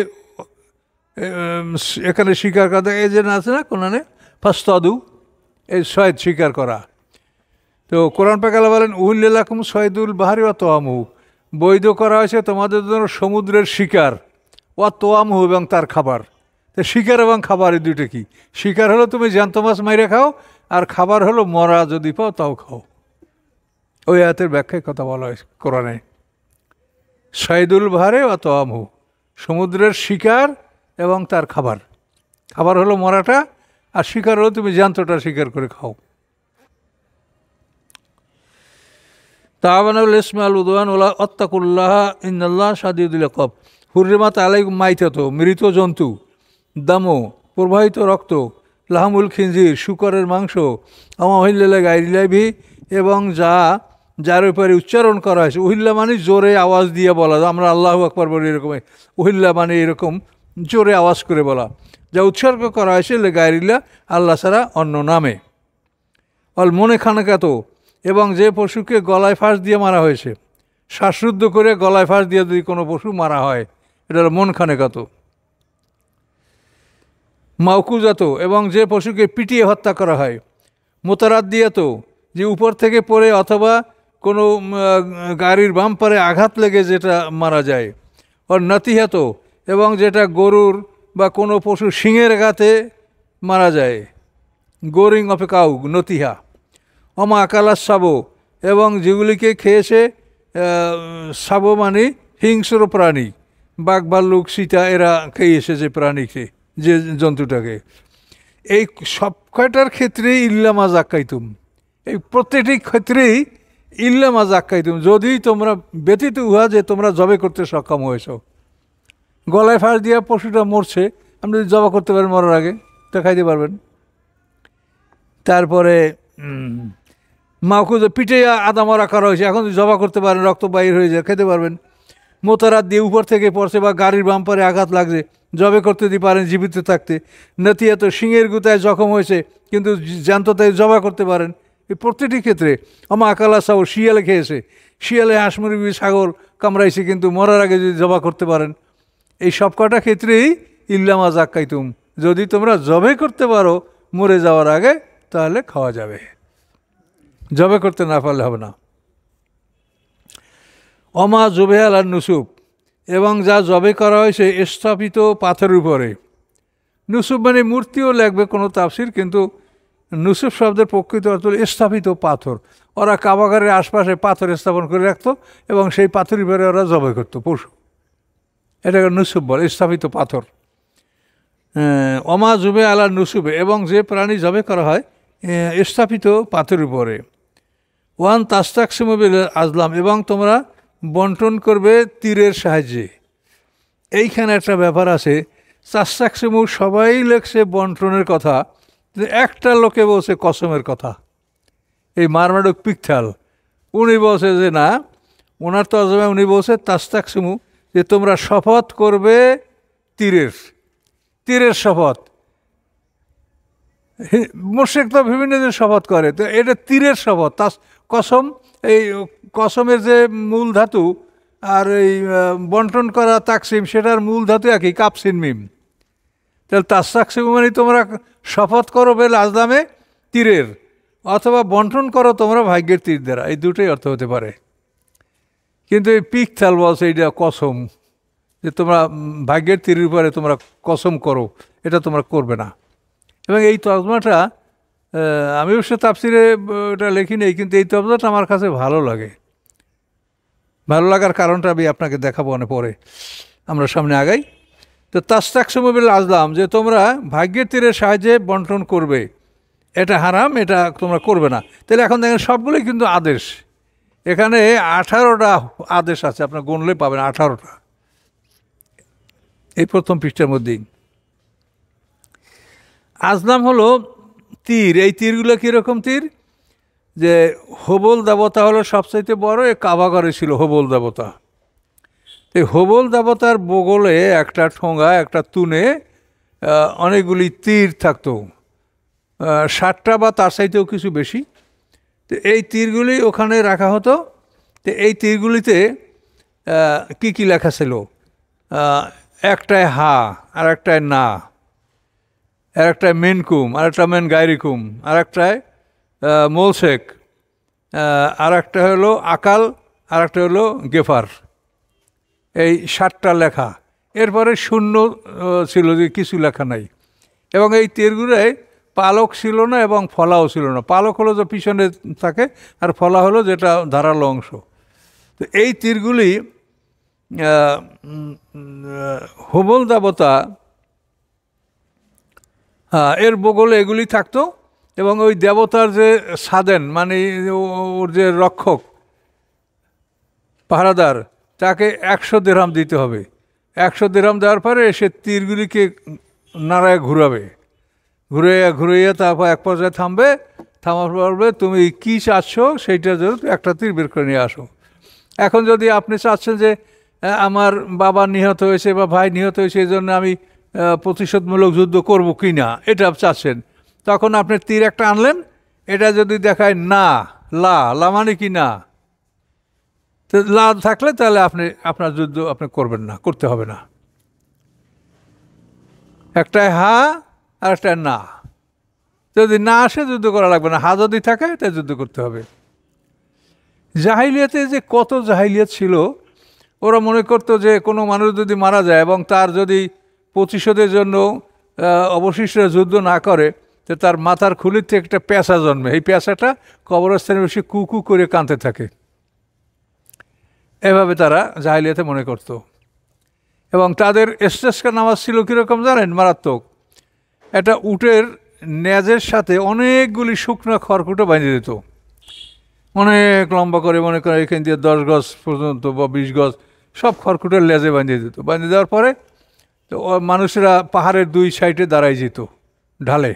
এখানে শিকার করা, এই যে আছে না কোরআনে ফাসতাদু, এই সৈয়দ শিকার করা। তো কোরআন পাক আল্লাহ বলেন উহিল্লা লাকুম সয়দুল বাহারে ওয়া তাআমুহু, বৈধ করা হয়েছে তোমাদের জন্য সমুদ্রের শিকার, তোয়ামহু এবং তার খাবার। তো শিকার এবং খাবার এই দুইটা কি? শিকার হলো তুমি জ্যান্ত মাছ মাইরে খাও, আর খাবার হলো মরা যদি পাও তাও খাও। ওই আয়াতের ব্যাখ্যায় কথা বলা হয় কোরআনে। সাইদুল বাহারে তোয়ামহু, সমুদ্রের শিকার এবং তার খাবার। খাবার হলো মরাটা, আর শিকার হলো তুমি জ্যান্তটা শিকার করে খাও। তাওয়ানুল ইসমি আল উদওয়ান ওয়ালা আত্তাকুল্লাহ ইন্নাল্লাহ শাদীদুল ইকাব। হুররিমাত আলাইকুম মাইতাতু, মৃত জন্তু, দামু, প্রবাহিত রক্ত, লাহমুল খিনজির, শূকরের মাংস, আমা উহিল্লা গায়রিল্লাহি বিহি, এবং যার উপরে উচ্চারণ করা হয়েছে। উহিল্লা মানে জোরে আওয়াজ দিয়ে বলা, আমরা আল্লাহু আকবার বলি এরকম। উহিল্লা মানে এরকম জোরে আওয়াজ করে বলা, যা উৎসর্গ করা হয়েছে গায়রিল্লাহ, আল্লাহ ছাড়া অন্য নামে। অল মনে খানাকাত, এবং যে পশুকে গলায় ফাঁস দিয়ে মারা হয়েছে, শ্বাসরুদ্ধ করে গলায় ফাঁস দিয়ে যদি কোনো পশু মারা হয়, এটা হলো মন খানেকাত। মাউকুজাত, এবং যে পশুকে পিটিয়ে হত্যা করা হয়। মোতারাদ্দিয়াত, যে উপর থেকে পড়ে অথবা কোনো গাড়ির বাম্পারে আঘাত লেগে যেটা মারা যায়। আর নাতিহাত, এবং যেটা গরুর বা কোনো পশুর শিঙের আঘাতে মারা যায়। গোরিং অফ এ কাউ, নতিহা। অমা আকালাস সাবো, এবং যেগুলিকে খেয়েছে, সাবো মানে হিংস্র প্রাণী, বাঘ ভাল্লুক সীতা এরা খেয়েছে যে প্রাণীকে, যে জন্তুটাকে। এই সব কয়টার ক্ষেত্রেই ইল্লামা জাক্কাইতুম, এই প্রত্যেকটি ক্ষেত্রেই ইল্লামা জাক্কাইতুম, যদি তোমরা ব্যতীত উহা যে তোমরা জবে করতে সক্ষম হয়েছ। গলায় ফাঁস দিয়া পশুটা মরছে, আপনি যদি জবা করতে পারেন মরার আগে, তা খাইতে পারবেন। তারপরে মাউকুজ, পিঠে আদা মরা করা হয়েছে, এখন যদি জবা করতে পারেন, রক্ত বাইর হয়ে যায়, খেতে পারবেন। মোতারাত দিয়ে উপর থেকে পড়ছে বা গাড়ির বাম্পারে আঘাত লাগছে, জবে করতে দিতে পারেন জীবিত থাকতে। নতিয়া তো শিঙের গুতায় জখম হয়েছে, কিন্তু জ্যান্ততায় জবা করতে পারেন। এই প্রতিটি ক্ষেত্রে। আমা আকালা সাও, শিয়ালে খেয়েছে, শিয়ালে হাঁস মুরগি ছাগল কামড়াইছে, কিন্তু মরার আগে যদি জবা করতে পারেন। এই সব কটা ক্ষেত্রেই ইল্লামা জাক্কাইতুম, যদি তোমরা জবে করতে পারো মরে যাওয়ার আগে, তাহলে খাওয়া যাবে। জবে করতে না পারলে হবে না। অমা জবে আলার নুসুব, এবং যা জবে করা হয়েছে স্থাপিত পাথরের উপরে। নুসুব মানে মূর্তিও লাগবে কোনো তাফসির, কিন্তু নুসুব শব্দের প্রকৃত অর্থ স্থাপিত পাথর। ওরা কাবাগারের আশপাশে পাথর স্থাপন করে রাখতো, এবং সেই পাথরের উপরে ওরা জবে করতো পশু। এটাকে নুসুব বলে, স্থাপিত পাথর। অমা জুবে আলার নুসুবে, এবং যে প্রাণী জবে করা হয় স্থাপিত পাথরের উপরে। ওয়ান তাস্তাকসিমুবিল আজলাম, এবং তোমরা বন্টন করবে তীরের সাহায্যে। এইখানে একটা ব্যাপার আছে, তাস্তাকসিমু সবাই লেখছে বন্টনের কথা, একটা লোকে বলছে কসমের কথা। এই মারমাডুক পিকথাল উনি বলছে যে না, ওনার তর্জমায় উনি বলছে তাস্তাকসিমু, যে তোমরা শপথ করবে তীরের শপথ। মুশরিক তো বিভিন্ন দিন শপথ করে, তো এটা তীরের শপথ। কসম, এই কসমের যে মূল ধাতু আর এই বন্টন করা তাকসিম, সেটার মূল ধাতু একই, কাপসিন মিম। তাহলে তাস্তাকসিম মানে তোমরা শপথ করো বেল আজলামে, তীরের, অথবা বন্টন করো তোমরা ভাগ্যের তীর দ্বারা। এই দুটোই অর্থ হতে পারে। কিন্তু এই পিকথাল বলছে এইটা কসম, যে তোমরা ভাগ্যের তীরের উপরে তোমরা কসম করো, এটা তোমরা করবে না। এবং এই তর্জমাটা আমি অবশ্য তাফসিরে এটা লিখি নেই, কিন্তু এই তর্জমাটা আমার কাছে ভালো লাগে। ভালো লাগার কারণটা আমি আপনাকে দেখাবো অনেক পরে, আমরা সামনে আগাই। তো তাস্তাকসিমুবিল আজলাম, যে তোমরা ভাগ্যের তীরের সাহায্যে বন্টন করবে, এটা হারাম, এটা তোমরা করবে না। তাহলে এখন দেখেন সবগুলোই কিন্তু আদেশ। এখানে 18টা আদেশ আছে, আপনার গুনলে পাবেন 18টা এই প্রথম পৃষ্ঠার মধ্যেই। আজলাম হলো তীর। এই তীরগুলো কীরকম তীর? যে হবল দেবতা হলো সবচাইতে বড়, এ কাবাগরে ছিল হবল দেবতা। এই হবল দেবতার বগলে একটা ঠোঙা, একটা তুনে অনেকগুলি তীর থাকতো, 60টা বা তার চাইতেও কিছু বেশি। তো এই তীরগুলি ওখানে রাখা হতো। তো এই তীরগুলিতে কি কি লেখা ছিল? একটায় হা, আর একটায় না, আর একটায় মেনকুম, আর একটা মেন গাইরিকুম, আর একটায় মোলসেক, আর একটা হলো আকাল, আর একটা হলো গেফার। এই 60টা লেখা, এরপরে শূন্য ছিল, যে কিছু লেখা নাই। এবং এই তীরগুলোয় পালক ছিল না এবং ফলাও ছিল না। পালক হলো যে পিছনে থাকে, আর ফলা হলো যেটা ধারালো অংশ। তো এই তীরগুলি হুবল দেবতা এর বগলে এগুলি থাকতো। এবং ওই দেবতার যে সাদেন, মানে ওর যে রক্ষক, পাহারাদার, তাকে 100 দিরহাম দিতে হবে। 100 দিরহাম দেওয়ার পরে সে তীরগুলিকে নাড়ায় ঘুরাবে, ঘুরাইয়া তারপর এক পর্যায়ে থামবে। থামার পর তুমি কী চাচ্ছ সেইটা জন্য একটা তীর বের করে নিয়ে আসো। এখন যদি আপনি চাচ্ছেন যে আমার বাবা নিহত হয়েছে বা ভাই নিহত হয়েছে, এই জন্য আমি প্রতিশোধমূলক যুদ্ধ করব কি না, এটা চাচ্ছেন, তখন আপনি তীর একটা আনলেন। এটা যদি দেখায় না, লা মানে কি না, তো লা থাকলে তাহলে আপনার যুদ্ধ আপনি করবেন না, করতে হবে না। একটায় হা আর একটায় না। যদি না আসে যুদ্ধ করা লাগবে না, হা যদি থাকে তাই যুদ্ধ করতে হবে। জাহিলিয়াতে যে কত জাহিলিয়াত ছিল, ওরা মনে করতো যে কোনো মানুষ যদি মারা যায় এবং তার যদি প্রতিশোধের জন্য অবশিষ্ট যুদ্ধ না করে, তো তার মাথার খুলির থেকে একটা পেঁচা জন্মে। এই পেঁচাটা কবরস্থানে বসে কুকু করে কাঁদতে থাকে। এভাবে তারা জাহিলিয়াতে মনে করত। এবং তাদের ইস্তেসকা নামাজ ছিল কীরকম জানেন? মারাত্মক। একটা উটের নেজের সাথে অনেকগুলি শুকনো খড়কুটো বাঁধিয়ে দিত, অনেক লম্বা করে, মনে করে এখান দিয়ে 10 গজ পর্যন্ত বা 20 গজ, সব খড়কুটোর লেজে বাঁধিয়ে দিত। বাঁধিয়ে দেওয়ার পরে তো মানুষেরা পাহাড়ের 2 সাইডে দাঁড়াই যেত ঢালে,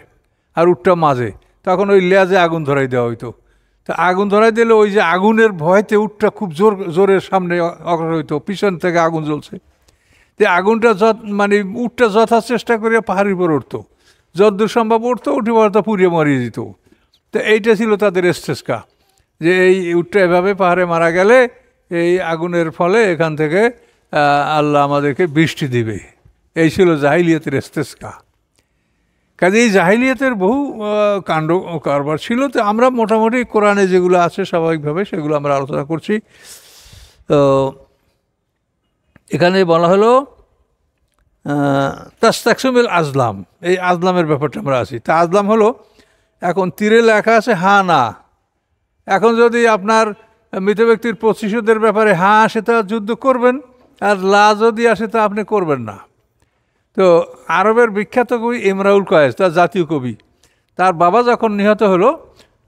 আর উটটা মাঝে। তখন ওই লেজে আগুন ধরাই দেওয়া হইতো। তো আগুন ধরাই দিলে ওই যে আগুনের ভয়তে উটটা খুব জোরের সামনে অগ্রসর হইতো, পিছন থেকে আগুন জ্বলছে। তো আগুনটা মানে উটটা যথা চেষ্টা করিয়া পাহাড়ের উপর উঠতো, যতদূর সম্ভব উঠতো, উঠে পড়তো পুড়িয়ে মরিয়ে দিত। তো এইটা ছিল তাদের ইস্তেসকা, যে এই উটটা এভাবে পাহাড়ে মারা গেলে এই আগুনের ফলে এখান থেকে আল্লাহ আমাদেরকে বৃষ্টি দিবে। এই ছিল জাহিলিয়াতের ইস্তেসকা। কাজে এই জাহিলিয়াতের বহু কাণ্ড কারবার ছিল। তো আমরা মোটামুটি কোরআনে যেগুলো আছে স্বাভাবিকভাবে সেগুলো আমরা আলোচনা করছি। তো এখানে বলা হলো তাস্তাকসুমিল আজলাম, এই আজলামের ব্যাপারটা আমরা আছি। তা আজলাম হলো, এখন তীরে লেখা আছে হা না। এখন যদি আপনার মৃত ব্যক্তির প্রতিশোধের ব্যাপারে হা আসে তা যুদ্ধ করবেন, আর লা যদি আসে তা আপনি করবেন না। তো আরবের বিখ্যাত কবি ইমরাউল কয়েস, তার জাতীয় কবি, তার বাবা যখন নিহত হলো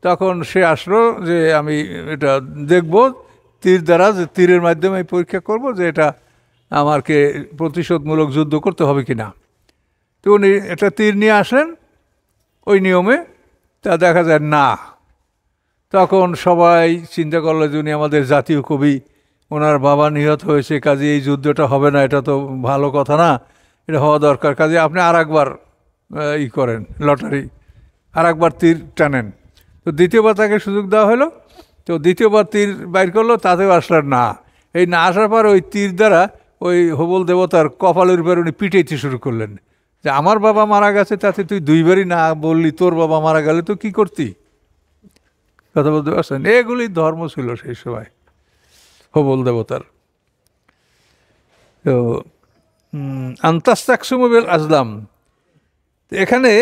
তখন সে আসলো যে আমি এটা দেখব তীর দ্বারা, যে তীরের মাধ্যমে আমি পরীক্ষা করব যে এটা আমাকে প্রতিশোধমূলক যুদ্ধ করতে হবে কি না। তো উনি একটা তীর নিয়ে আসেন ওই নিয়মে, তা দেখা যায় না। তখন সবাই চিন্তা করলো যে উনি আমাদের জাতীয় কবি, ওনার বাবা নিহত হয়েছে, কাজে এই যুদ্ধটা হবে না, এটা তো ভালো কথা না, এটা হওয়া দরকার। কাজে আপনি আর একবার করেন লটারি, আর একবার তীর টানেন। তো দ্বিতীয়বার তাকে সুযোগ দেওয়া হলো। তো দ্বিতীয়বার তীর বাইর করলো, তাতেও আসলার না। এই না আসার পর ওই তীর দ্বারা ওই হবল দেবতার কপালের উপর উনি পিটাইতে শুরু করলেন, যে আমার বাবা মারা গেছে, তাতে তুই 2বারই না বললি, তোর বাবা মারা গেলে তো কি করতি? কথা বলতে পারছেন? এগুলি ধর্ম ছিল সেই সময় হবল দেবতার। তো আন্তাস্তাকসুমুল আজলাম, এখানে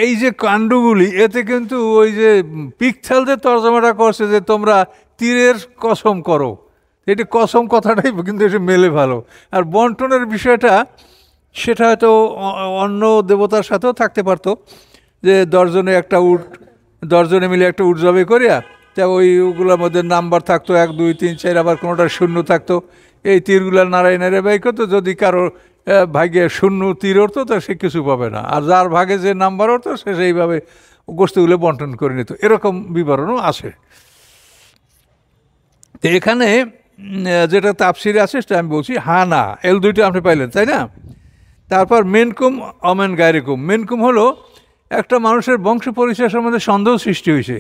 এই যে কাণ্ডগুলি, এতে কিন্তু ওই যে পিকথালদের তর্জমাটা করছে যে তোমরা তীরের কসম করো, এটি কসম কথাটাই কিন্তু এসে মেলে ভালো। আর বন্টনের বিষয়টা সেটা হয়তো অন্য দেবতার সাথেও থাকতে পারতো, যে 10 জনে একটা উট, 10 জনে মিলে একটা উট জবে করিয়া, তা ওইগুলোর মধ্যে নাম্বার থাকতো 1 2 3 4, আবার কোনোটা শূন্য থাকতো। এই তীরগুলো নাড়াই নাড়াই বাই করতো, যদি কারো ভাগে শূন্য তীর উঠতো তো সে কিছু পাবে না, আর যার ভাগে যে নাম্বার উঠতো সে সেইভাবে গোষ্ঠীগুলো বন্টন করে নিত। এরকম বিবরণও আছে। তো এখানে যেটা তাফসিরে আছে সেটা আমি বলছি, হা না, এল দুইটা আপনি পাইলেন, তাই না? তারপর মেনকুম অমেন গায়রিকুম। মেনকুম হলো একটা মানুষের বংশ পরিচয় সম্বন্ধে সন্দেহ সৃষ্টি হয়েছে,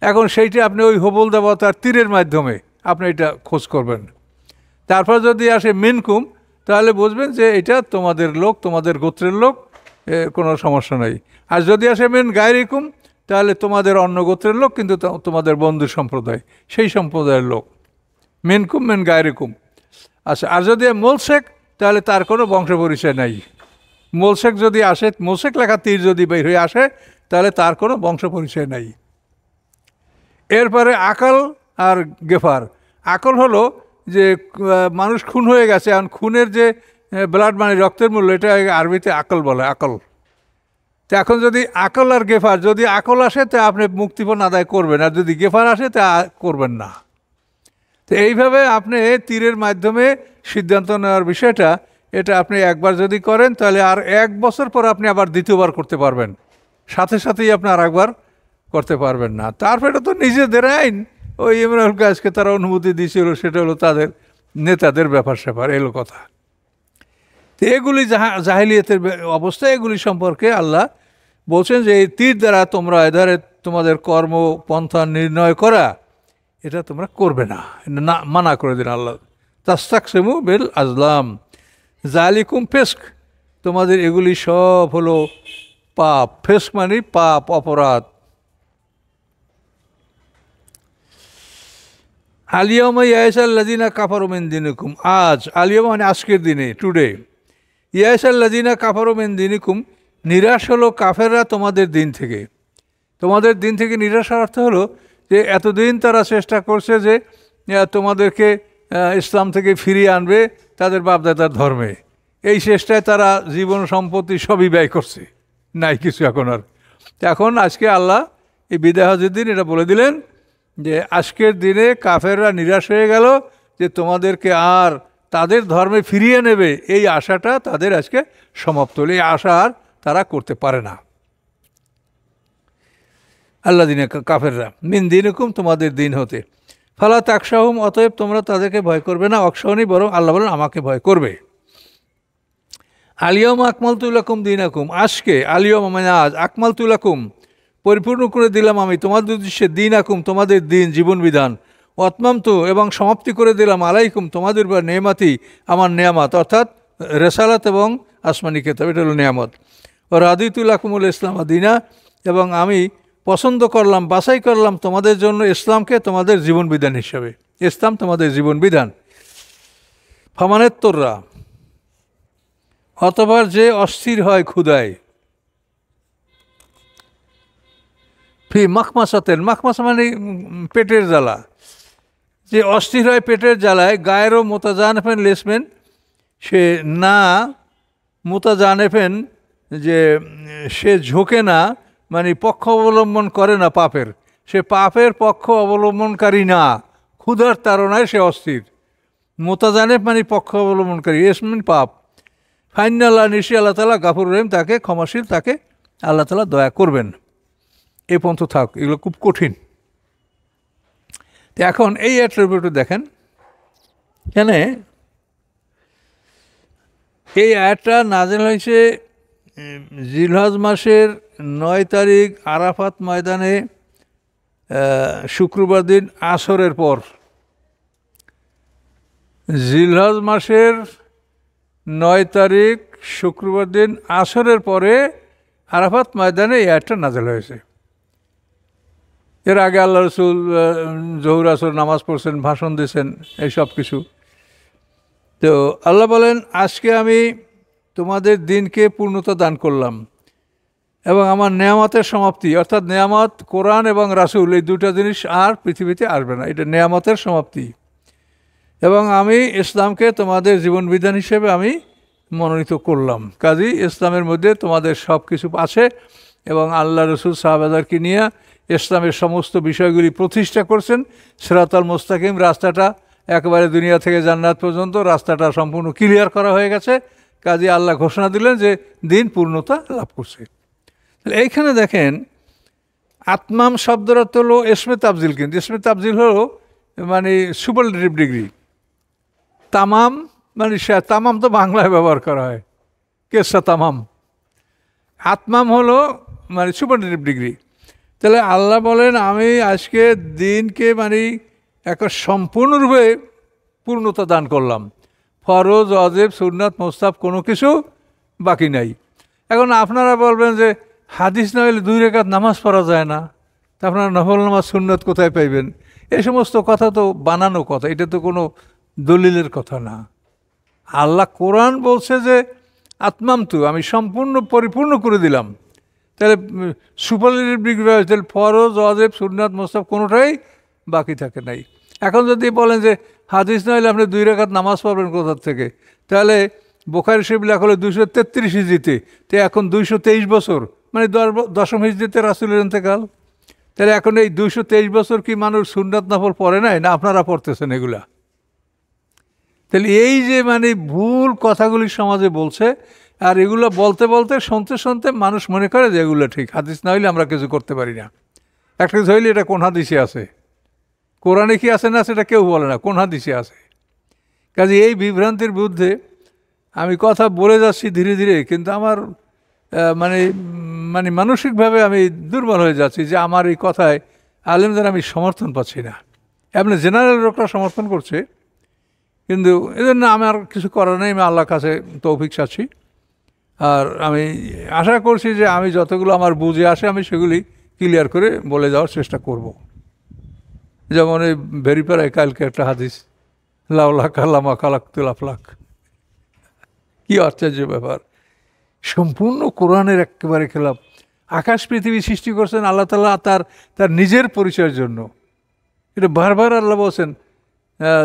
এখন সেইটা আপনি ওই হবল দেবতার তীরের মাধ্যমে আপনি এটা খোঁজ করবেন। তারপর যদি আসে মেনকুম, তাহলে বুঝবেন যে এটা তোমাদের লোক, তোমাদের গোত্রের লোক, কোনো সমস্যা নেই। আর যদি আসে মেন গায়রিকুম, তাহলে তোমাদের অন্য গোত্রের লোক, কিন্তু তোমাদের বন্ধু সম্প্রদায়, সেই সম্প্রদায়ের লোক। মেনকুম মেন গায়রিকুম। আচ্ছা, আর যদি মোলসেক, তাহলে তার কোনো বংশ পরিচয় নাই। মোলসেক যদি আসে, মোলসেক লেখা তীর যদি বের হয়ে আসে, তাহলে তার কোনো বংশ পরিচয় নাই। এরপরে আকল আর গেফার। আকল হলো যে মানুষ খুন হয়ে গেছে, এখন খুনের যে ব্লাড মানে রক্তের মূল্য, এটা আরবিতে আকল বলে, আকল। তো এখন যদি আকল আর গেফার, যদি আকল আসে তা আপনি মুক্তিপণ আদায় করবেন, আর যদি গেফার আসে তা করবেন না। তো এইভাবে আপনি তীরের মাধ্যমে সিদ্ধান্ত নেওয়ার বিষয়টা, এটা আপনি একবার যদি করেন তাহলে আর 1 বছর পর আপনি আবার দ্বিতীয়বার করতে পারবেন, সাথে সাথেই আপনি আর একবার করতে পারবেন না। তারপরে তো নিজেদের আইন, ওই ইমরানুল কাজকে তারা অনুমতি দিয়েছিল, সেটা হলো তাদের নেতাদের ব্যাপার স্যাপার, এলো কথা। তো এগুলি জাহিলিয়াতের অবস্থা, এগুলি সম্পর্কে আল্লাহ বলছেন যে এই তীর দ্বারা তোমরা এধারে তোমাদের কর্মপন্থা নির্ণয় করা, এটা তোমরা করবে না, মানা করে দিন আল্লাহ। তাস্তাকসিমু বিল আজলাম জালিকুম ফিস্ক, তোমাদের এগুলি সব হলো পাপ। ফিস্ক মানে পাপ, অপরাধ। আলিয়ামা ইয়াসাল্লাযিনা কাফারু মিন দিনিকুম, আজ, আলিয়ামা মানে আজকের দিনে, টুডে। ইয়াসাল্লাযিনা কাফারু মিন দিনিকুম, নিরাশ হলো কাফেররা তোমাদের দিন থেকে। তোমাদের দিন থেকে নিরাশার অর্থ হলো যে এতদিন তারা চেষ্টা করছে যে তোমাদেরকে ইসলাম থেকে ফিরিয়ে আনবে তাদের বাপদাদার ধর্মে। এই চেষ্টায় তারা জীবন সম্পত্তি সবই ব্যয় করছে, নাই কিছু এখন আর। এখন আজকে আল্লাহ এই বিদায় হজের দিন এটা বলে দিলেন যে আজকের দিনে কাফেররা নিরাশ হয়ে গেল যে তোমাদেরকে আর তাদের ধর্মে ফিরিয়ে নেবে, এই আশাটা তাদের আজকে সমাপ্ত হলো। এই আশা আর তারা করতে পারে না। আল্লাহ দিনে কাফেররা মিন দিনকুম, তোমাদের দিন হতে। ফালা তাকশাহুম, অতএব তোমরা তাদেরকে ভয় করবে না। অকশাহনি, বরং আল্লাহ বলেন আমাকে ভয় করবে। আলিয়ম আকমালতু লাকুম দীনাকুম, আজকে, আলিয়ম মানে আজ, আকমালতু লাকুম পরিপূর্ণ করে দিলাম আমি তোমাদের উদ্দেশ্যে, দীনাকুম তোমাদের দিন, জীবন বিধান। অতমামতু এবং সমাপ্তি করে দিলাম আলাইকুম তোমাদের উপর নেয়ামাতি, আমার নেয়ামত, অর্থাৎ রেসালাত এবং আসমানি কিতাব, এটা হলো নেয়ামত। ও রাদিতু লাকুমুল ইসলাম দীনা, এবং আমি পছন্দ করলাম, বাছাই করলাম তোমাদের জন্য ইসলামকে তোমাদের জীবন বিধান হিসাবে। ইসলাম তোমাদের জীবন বিধান। ফামানের তোররা, অতবার যে অস্থির হয় ক্ষুধায়, ফি মাখমাসাতেন, মাখমাসা মানে পেটের জ্বালা, যে অস্থির হয় পেটের জ্বালায়, গায়েরও মোতাজানেফেন লেসমেন, সে না মোতাজানেফেন, যে সে ঝোঁকে না, মানে পক্ষ অবলম্বন করে না পাপের, সে পাপের পক্ষ অবলম্বনকারী না, ক্ষুধার তাড়নায় সে অস্থির। মোতাজানেফ মানে পক্ষ অবলম্বনকারী, এসমেন পাপ। ফাইন আল্লাহ, নিশ্চয়ই আল্লাহ তাআলা গাফুর রহিম, তাকে ক্ষমাশীল, তাকে আল্লাহ তাআলা দয়া করবেন। এ পন্থ থাক, এগুলো খুব কঠিন। তো এখন এই অ্যাট্রিবিউট দেখেন, এখানে এই আয়াতটা নাযিল হয়েছে জিলহজ মাসের 9 তারিখ আরাফাত ময়দানে শুক্রবার দিন আসরের পর। জিলহজ মাসের 9 তারিখ শুক্রবার দিন আসরের পরে আরাফাত ময়দানে এই আয়াতটা নাযিল হয়েছে। এর আগে আল্লাহ রসুল জহুর আসর নামাজ পড়ছেন, ভাষণ দিয়েছেন, এই সব কিছু। তো আল্লাহ বলেন আজকে আমি তোমাদের দিনকে পূর্ণতা দান করলাম এবং আমার নেয়ামতের সমাপ্তি, অর্থাৎ নেয়ামত কোরআন এবং রাসূল, এই দুটা জিনিস আর পৃথিবীতে আসবে না, এটা নেয়ামতের সমাপ্তি। এবং আমি ইসলামকে তোমাদের জীবন বিধান হিসেবে আমি মনোনীত করলাম। কাজেই ইসলামের মধ্যে তোমাদের সব কিছু আছে এবং আল্লাহ রসুল সাহাবাদেরকে নিয়ে ইসলামের সমস্ত বিষয়গুলি প্রতিষ্ঠা করছেন। সিরাতাল মুস্তাকিম, রাস্তাটা একেবারে দুনিয়া থেকে জান্নাত পর্যন্ত রাস্তাটা সম্পূর্ণ ক্লিয়ার করা হয়ে গেছে। কাজে আল্লাহ ঘোষণা দিলেন যে দিন পূর্ণতা লাভ করছে। এইখানে দেখেন আতমাম শব্দের অর্থ হলো ইসমে তাবজিল, কিন্তু ইসমে তাবজিল হলো মানে সুপারলেটিভ ডিগ্রি। তামাম মানে তামাম তো বাংলায় ব্যবহার করা হয়, কেসা তামাম। আতমাম হলো মানে সুপারলেটিভ ডিগ্রি। তাহলে আল্লাহ বলেন আমি আজকে দিনকে মানে একটা সম্পূর্ণরূপে পূর্ণতা দান করলাম। ফরজ, ওয়াজিব, সুন্নাত, মুস্তাহাব কোনো কিছু বাকি নাই। এখন আপনারা বলবেন যে হাদিস না হলে 2 রাকাত নামাজ পড়া যায় না, তা আপনারা নফল নামাজ সুন্নাত কোথায় পাইবেন? এই সমস্ত কথা তো বানানো কথা, এটা তো কোনো দলিলের কথা না। আল্লাহ কোরআন বলছে যে আত্মামতু, আমি সম্পূর্ণ পরিপূর্ণ করে দিলাম। তাহলে সুপারলেটিভ তাহলে ফরজ, ওয়াজিব, সুন্নাত, মুস্তাহাব কোনোটাই বাকি থাকে নাই। এখন যদি বলেন যে হাদিস না হলে আপনি 2 রাকাত নামাজ পড়বেন কোথা থেকে, তাহলে বুখারী শরীফ লেখা হলো 233 হিজরিতে, তো এখন 223 বছর, মানে 10ম হিজরিতে রাসূলের ইন্তেকাল। তাহলে এখন এই 223 বছর কি মানুষ সুন্নাত নফল পড়ে নাই, না আপনারা পড়তেছেন এগুলা? তাহলে এই যে মানে ভুল কথাগুলি সমাজে বলছে, আর এগুলো বলতে বলতে শুনতে শুনতে মানুষ মনে করে যে এগুলো ঠিক, হাদিস না হইলে আমরা কিছু করতে পারি না। একটা কিছু হইলে এটা কোন হাদিসে আছে, কোরআনে কি আছে না সেটা কেউ বলে না, কোন হাদিসে আছে। কাজে এই বিভ্রান্তির বিরুদ্ধে আমি কথা বলে যাচ্ছি ধীরে ধীরে, কিন্তু আমার মানে মানে মানসিকভাবে আমি দুর্বল হয়ে যাচ্ছি যে আমার এই কথায় আলেমদের আমি সমর্থন পাচ্ছি না। এমনি জেনারেল লোকরা সমর্থন করছে, কিন্তু এজন্য আমার কিছু করার নেই, আমি আল্লাহর কাছে তৌফিক চাচ্ছি। আর আমি আশা করছি যে আমি যতগুলো আমার বুঝে আসে আমি সেগুলি ক্লিয়ার করে বলে যাওয়ার চেষ্টা করব। যেমন এই ভেরিপাড়ায় কালকে একটা হাদিস, লাউলা কালামা কালাকুল আফলাক, কি আশ্চর্য ব্যাপার, সম্পূর্ণ কোরআনের একেবারে খেলাফ। আকাশ পৃথিবী সৃষ্টি করছেন আল্লাহ তাআলা তার নিজের পরিচয়ের জন্য। এটা বারবার আল্লাহ বলছেন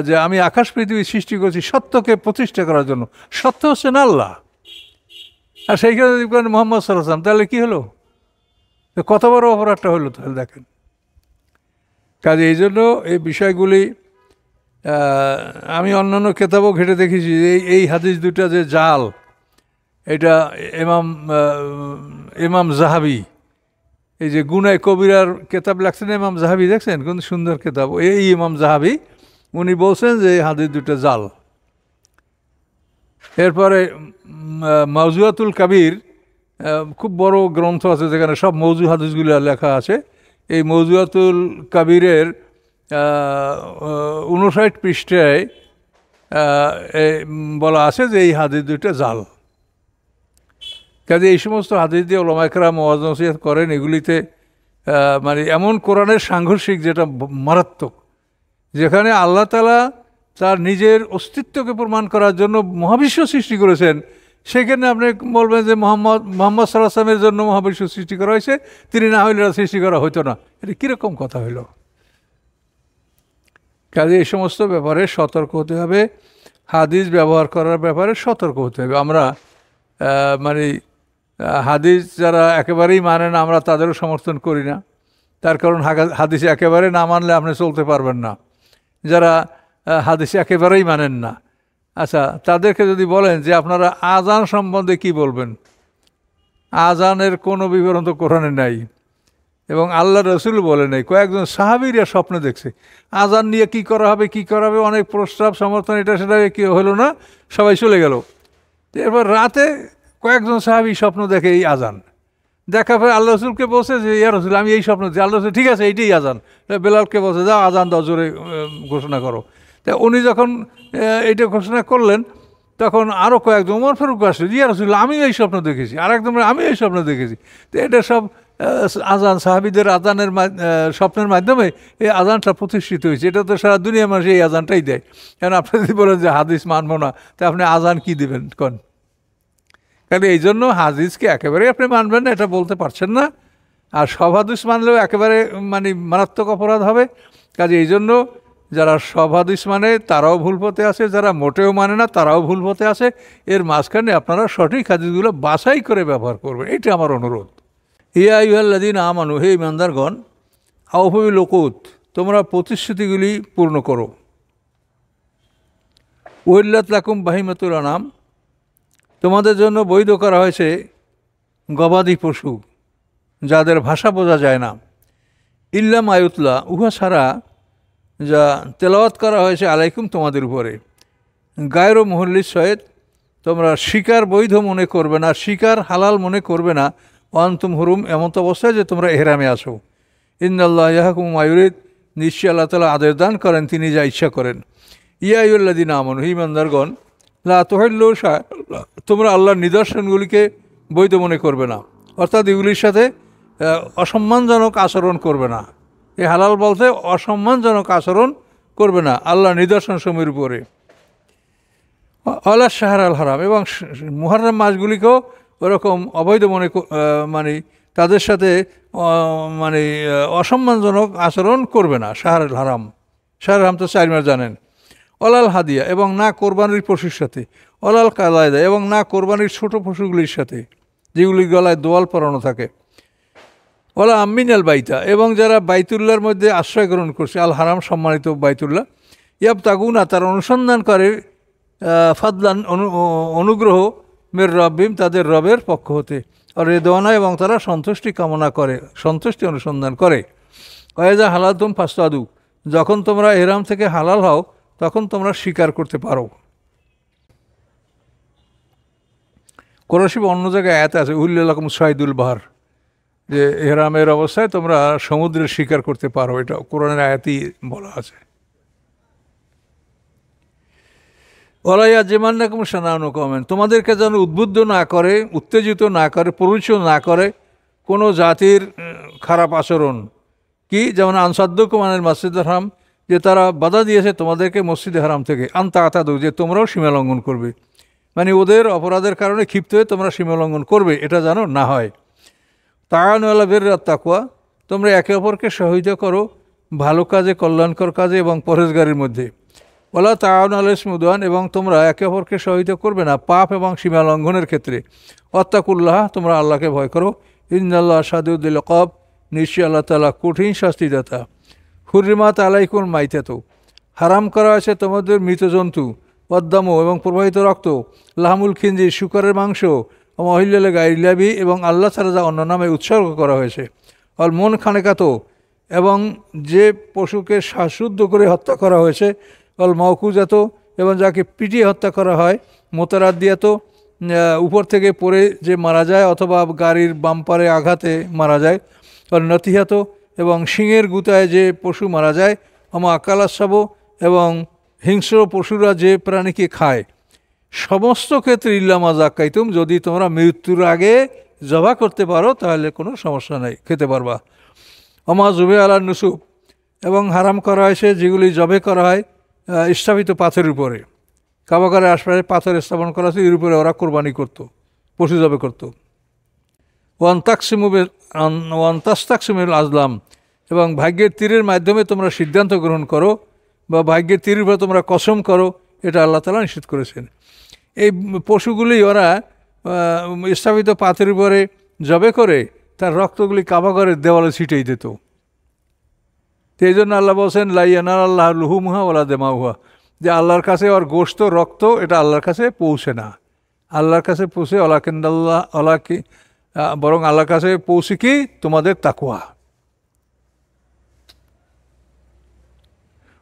যে আমি আকাশ পৃথিবী সৃষ্টি করছি সত্যকে প্রতিষ্ঠা করার জন্য। সত্য হচ্ছেন আল্লাহ, আর সেইখানে যদি করেন মুহাম্মদ সাল্লাল্লাহু আলাইহি ওয়াসাল্লাম, তাহলে কী হলো? কত বড় অপরাধটা হলো তাহলে দেখেন। কাজে এই জন্য এই বিষয়গুলি আমি অন্যান্য কেতাবও ঘেটে দেখেছি যে এই হাদিস দুটা যে জাল, এটা ইমাম জাহাবি, এই যে গুনায় কবিরার কেতাব লেখছেন ইমাম জাহাবি, দেখছেন কোন সুন্দর কেতাব, এই ইমাম জাহাবি উনি বলছেন যে এই হাদিস দুটা জাল। এরপরে মাওজুআতুল কাবির, খুব বড় গ্রন্থ আছে যেখানে সব মৌজু হাদিসগুলো লেখা আছে। এই মাওজুআতুল কাবিরের 59 পৃষ্ঠায় বলা আছে যে এই হাদিস দুইটা জাল। কাজে এই সমস্ত হাদিস দিয়ে উলামায়ে কেরাম ওয়াজ নসিহত করেন, এগুলিতে মানে এমন কোরআনের সাংঘর্ষিক যেটা মারাত্মক, যেখানে আল্লাহ তাআলা তার নিজের অস্তিত্বকে প্রমাণ করার জন্য মহাবিশ্ব সৃষ্টি করেছেন, সেখানে আপনি বলবেন যে মোহাম্মদ সাল্লাল্লাহু আলাইহি ওয়াসাল্লামের জন্য মহাবিশ্ব সৃষ্টি করা হয়েছে, তিনি না হইলে সৃষ্টি করা হতো না। এটা কীরকম কথা হইল? কাজে এই সমস্ত ব্যাপারে সতর্ক হতে হবে, হাদিস ব্যবহার করার ব্যাপারে সতর্ক হতে হবে। আমরা মানে হাদিস যারা একেবারেই মানে না, আমরা তাদেরও সমর্থন করি না। তার কারণ হাদিসে একেবারে না মানলে আপনি চলতে পারবেন না। যারা হাদিসে একেবারেই মানেন না, আচ্ছা তাদেরকে যদি বলেন যে আপনারা আজান সম্বন্ধে কি বলবেন, আজানের কোনো বিবরণ তো কোরআনে নাই এবং আল্লাহ রসুল বলে নেই। কয়েকজন সাহাবীরা স্বপ্নে দেখছে আজান নিয়ে কি করা হবে, অনেক প্রস্তাব সমর্থন এটা সেটা কি হলো না, সবাই চলে গেল। এরপর রাতে কয়েকজন সাহাবী স্বপ্ন দেখে এই আজান, দেখা পরে আল্লাহ রসুলকে বলছে যে ইয়া রসুল আমি এই স্বপ্ন দেখি। আল্লাহ রসুল ঠিক আছে এইটাই আজান। বেলালকে বলছে যাও আজান দাও, জোরে ঘোষণা করো। তা উনি যখন এইটা ঘোষণা করলেন তখন আরও কয়েকজন, ওমর ফারুক আসলে ইয়া রসুল আমি এই স্বপ্ন দেখেছি, আর একদম আমি এই স্বপ্ন দেখেছি। তো এটা সব আজান, সাহাবীদের আজানের স্বপ্নের মাধ্যমে এই আজানটা প্রতিষ্ঠিত হয়েছে। এটা তো সারা দুনিয়ার মানুষ এই আজানটাই দেয়। কারণ আপনি যদি বলেন যে হাদিস মানবো না, তা আপনি আজান কি দেবেন কোন? কারণ এই জন্য হাদিসকে একেবারেই আপনি মানবেন না এটা বলতে পারছেন না, আর সব হাদিস মানলেও একেবারে মানে মারাত্মক অপরাধ হবে। কাজে এই জন্য যারা সব হাদিস মানে তারাও ভুল পথে আছে, যারা মোটেও মানে না তারাও ভুল পথে আছে। এর মাঝখানে আপনারা সঠিক হাদিসগুলো বাছাই করে ব্যবহার করবেন, এটা আমার অনুরোধ। ইয়া আইয়ুহাল্লাযীনা আমানু, হে ইমানদারগণ, আউফু বিল উকুদ, তোমরা প্রতিশ্রুতিগুলি পূর্ণ করো। উহিল্লাত লাকুম বাহিমাতুল আনাম, তোমাদের জন্য বৈধ করা হয়েছে গবাদি পশু যাদের ভাষা বোঝা যায় না। ইল্লা মা ইউতলা, উহা ছাড়া যা তেলাওয়াত করা হয়েছে আলাইকুম তোমাদের উপরে। গায়রু মুহল্লিস সয়েদ, তোমরা শিকার বৈধ মনে করবে না, শিকার হালাল মনে করবে না। ওয়ান্তুম হুরুম, এমন তো অবস্থায় যে তোমরা এহরামে আসো। ইন্নাল্লাহ ইয়াহকুমু মা ইউরিদ, নিশ্চয়ই আল্লাহ তাআলা আদেশ দান করেন তিনি যা ইচ্ছা করেন। ইয়া আইয়ুহাল্লাযীনা আমানু, হে ঈমানদারগণ, লা তুহিল্লু শাআইরাল্লাহ, তোমরা আল্লাহর নিদর্শনগুলিকে বৈধ মনে করবে না, অর্থাৎ এগুলির সাথে অসম্মানজনক আচরণ করবে না। এই হালাল বলতে অসম্মানজনক আচরণ করবে না আল্লাহর নিদর্শন সমূহের উপরে। আলা শাহর আল হারাম, এবং মুহররম মাসগুলিকেও ওরকম অবৈধ মানে তাদের সাথে মানে অসম্মানজনক আচরণ করবে না। শাহর আল হারাম, শাহর হারাম তো 4 মাস জানেন। অলাল হাদিয়া, এবং না কোরবানির পশুর সাথে। অলাল কালায়দা, এবং না কোরবানির ছোট পশুগুলির সাথে যেগুলির গলায় দোয়াল পরানো থাকে। ওলা আমিনাল বাইতা, এবং যারা বাইতুল্লাহর মধ্যে আশ্রয় গ্রহণ করছে, আল হারাম সম্মানিত বাইতুল্লাহ, ইয়াব তাগুনা, তার অনুসন্ধান করে ফাদলান অনুগ্রহ মের রব্বিম, তাদের রবের পক্ষ হতে, আর রেদওয়ানা, এবং তারা সন্তুষ্টি কামনা করে, সন্তুষ্টি অনুসন্ধান করে। ওয়াইজা হালাল তুম ফাস্তাদু, যখন তোমরা এহরাম থেকে হালাল হও তখন তোমরা স্বীকার করতে পারো। কোরআশিব অন্য জায়গায় আয়াত আছে উল্লাকুম সাইদুল বাহার, যে এহরামের অবস্থায় তোমরা সমুদ্রের শিকার করতে পারো, এটা কোরআনের আয়াতই বলা আছে। ওলাইয়া যেমান রকম সানানো কমেন, তোমাদেরকে যেন উদ্বুদ্ধ না করে, উত্তেজিত না করে, প্ররোচিত না করে কোনো জাতির খারাপ আচরণ। কি, যেমন আনসাদ্দ কুমানের মসজিদ হারাম, যে তারা বাধা দিয়েছে তোমাদেরকে মসজিদে হারাম থেকে, আন্তা আতাদু, যে তোমরাও সীমা লঙ্ঘন করবে, মানে ওদের অপরাধের কারণে ক্ষিপ্ত হয়ে তোমরা সীমা লঙ্ঘন করবে, এটা যেন না হয়। তাআনুলা বিররাত তাকওয়া, তোমরা একে অপরকে সহায়তা করো ভালো কাজে, কল্যাণকর কাজে এবং পরহেজগারির মধ্যে। ওয়ালা তাআনুল আলাল ইসমি ওয়াল উদওয়ান, এবং তোমরা একে অপরকে সহায়তা করবে না পাপ এবং সীমা লঙ্ঘনের ক্ষেত্রে। ওয়াত্তাকুল্লাহ, তোমরা আল্লাহকে ভয় করো। ইন্নাল্লাহ শাদীদুল ইকাব, নিশ্চয়ই আল্লাহ তাআলা কঠিন শাস্তিদাতা। হুররিমাত আলাইকুল মাইতাতু, হারাম করা আছে তোমাদের মৃত জন্তু, ওয়াদ্দামু, এবং প্রবাহিত রক্ত, লাহমুল খিনজির, শুকরের মাংস, মহিল্লালে গাইলাবি, এবং আল্লাহ ছাড়া যা অন্য নামে উৎসর্গ করা হয়েছে। অল মন খানেকাত, এবং যে পশুকে শ্বাসরুদ্ধ করে হত্যা করা হয়েছে। অল মওকুজাত, এবং যাকে পিটিয়ে হত্যা করা হয়। মোতারাদ্দিয়াত, উপর থেকে পড়ে যে মারা যায় অথবা গাড়ির বাম্পারে আঘাতে মারা যায়। অল নতিহাত, এবং শিঙের গুতায় যে পশু মারা যায়। আমা আকালাসাব, এবং হিংস্র পশুরা যে প্রাণীকে খায়। সমস্ত ক্ষেত্রে ইল্লামা জাক্কাইতুম, যদি তোমরা মৃত্যুর আগে জবা করতে পারো তাহলে কোনো সমস্যা নেই, খেতে পারবা। আমা জুবে আলার নুসুব, এবং হারাম করা হয়েছে যেগুলি জবে করা হয় স্থাপিত পাথরের উপরে। কাবাগারের আশপাশে পাথর স্থাপন করা আছে, এর উপরে ওরা কোরবানি করতো, পশু জবে করতো। ওয়ান্তাস্তাকসিমুল আজলাম, এবং ভাগ্যের তীরের মাধ্যমে তোমরা সিদ্ধান্ত গ্রহণ করো, বা ভাগ্যের তীরের উপরে তোমরা কসম করো, এটা আল্লাহ তাআলা নিষেধ করেছেন। এই পশুগুলি ওরা স্থাপিত পাথরের উপরে জবে করে তার রক্তগুলি কাবাগরের দেওয়ালে ছিটেই দিত। তো এই জন্য আল্লাহ বলছেন লা ইয়ানাল আল্লাহ লুহুমুহা ওয়ালা দিমাউহা, যে আল্লাহর কাছে ওর গোশত, রক্ত, এটা আল্লাহর কাছে পৌঁছে না। আল্লাহর কাছে পৌঁছে বরং আল্লাহর কাছে পৌঁছে কি তোমাদের তাকওয়া।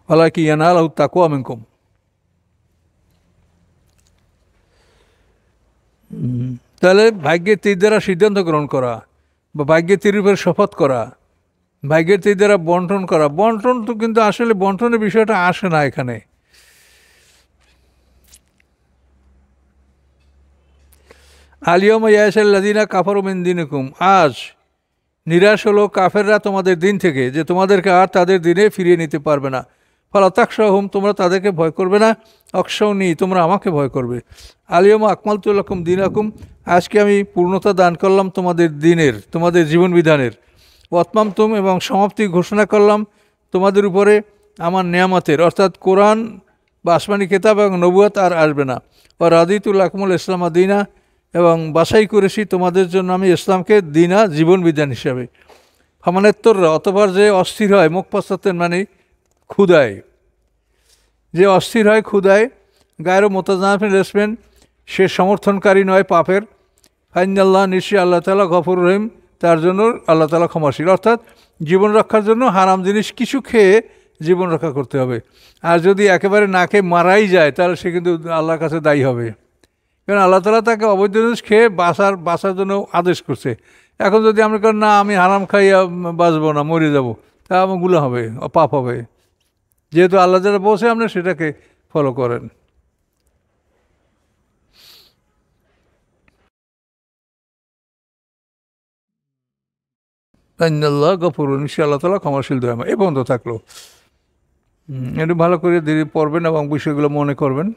ওয়ালাকি ইয়ানালু তাকওয়া মিনকুম। তাহলে ভাগ্যের তীর দ্বারা সিদ্ধান্ত গ্রহণ করা, বা ভাগ্যের তীর উপরে শপথ করা, ভাগ্যের তীর দ্বারা বন্টন করা। বন্টন তো কিন্তু আসলে বন্টনের বিষয়টা আসে না এখানে। আলিয়ম ইয়াসাল্লাযিনা কাফারু মিন দীনিকুম, আজ নিরাশ হলো কাফেররা তোমাদের দিন থেকে, যে তোমাদেরকে আর তাদের দিনে ফিরিয়ে নিতে পারবে না। ফালা তাখশাহুম, তোমরা তাদেরকে ভয় করবে না। অখশাউনি, তোমরা আমাকে ভয় করবে। আলিয়ম আকমালতু লাকুম দীনাকুম, আজকে আমি পূর্ণতা দান করলাম তোমাদের দিনের, তোমাদের জীবন বিধানের। ওয়াতমামতুম, এবং সমাপ্তি ঘোষণা করলাম তোমাদের উপরে আমার নেয়ামতের, অর্থাৎ কোরআন বা আসমানি কিতাব এবং নবুয়ত আর আসবে না। ও রাদিতু লাকুমুল ইসলামা দীনা, এবং বাছাই করেছি তোমাদের জন্য আমি ইসলামকে দিনা, জীবন বিধান হিসাবে। ফামানেত্তররা, অতবার যে অস্থির হয়, মুখ পশ্চাতের মানে ক্ষুদায়, যে অস্থির হয় ক্ষুদায়, গায়ের মোতাজাফিন রেসমেন, সে সমর্থনকারী নয় পাপের। ফাইনাল্লাহ, নিশ্চয়ই আল্লাহ তাআলা গফুর রহিম, তার জন্য আল্লাহ তাআলা ক্ষমাশীল। অর্থাৎ জীবন রক্ষার জন্য হারাম জিনিস কিছু খেয়ে জীবন রক্ষা করতে হবে। আর যদি একেবারে না খেয়ে মারাই যায় তাহলে সে কিন্তু আল্লাহর কাছে দায়ী হবে, কারণ আল্লাহ তাআলা তাকে অবৈধ জিনিস খেয়ে বাঁচার জন্য আদেশ করছে। এখন যদি আমরা কেন না আমি হারাম খাইয়া বাঁচবো না, মরে যাব, তা আমার গুনাহ হবে, পাপ হবে। যেহেতু আল্লাহ যারা বলছে আপনি সেটাকে ফলো করেন। আল্লাহ গফুর, নিশ্চয়ই আল্লাহ তাআলা ক্ষমাশীল দয়াময়। এই পর্যন্ত থাকলো। একটু ভালো করে ধীরে পড়বেন এবং বিষয়গুলো মনে করবেন।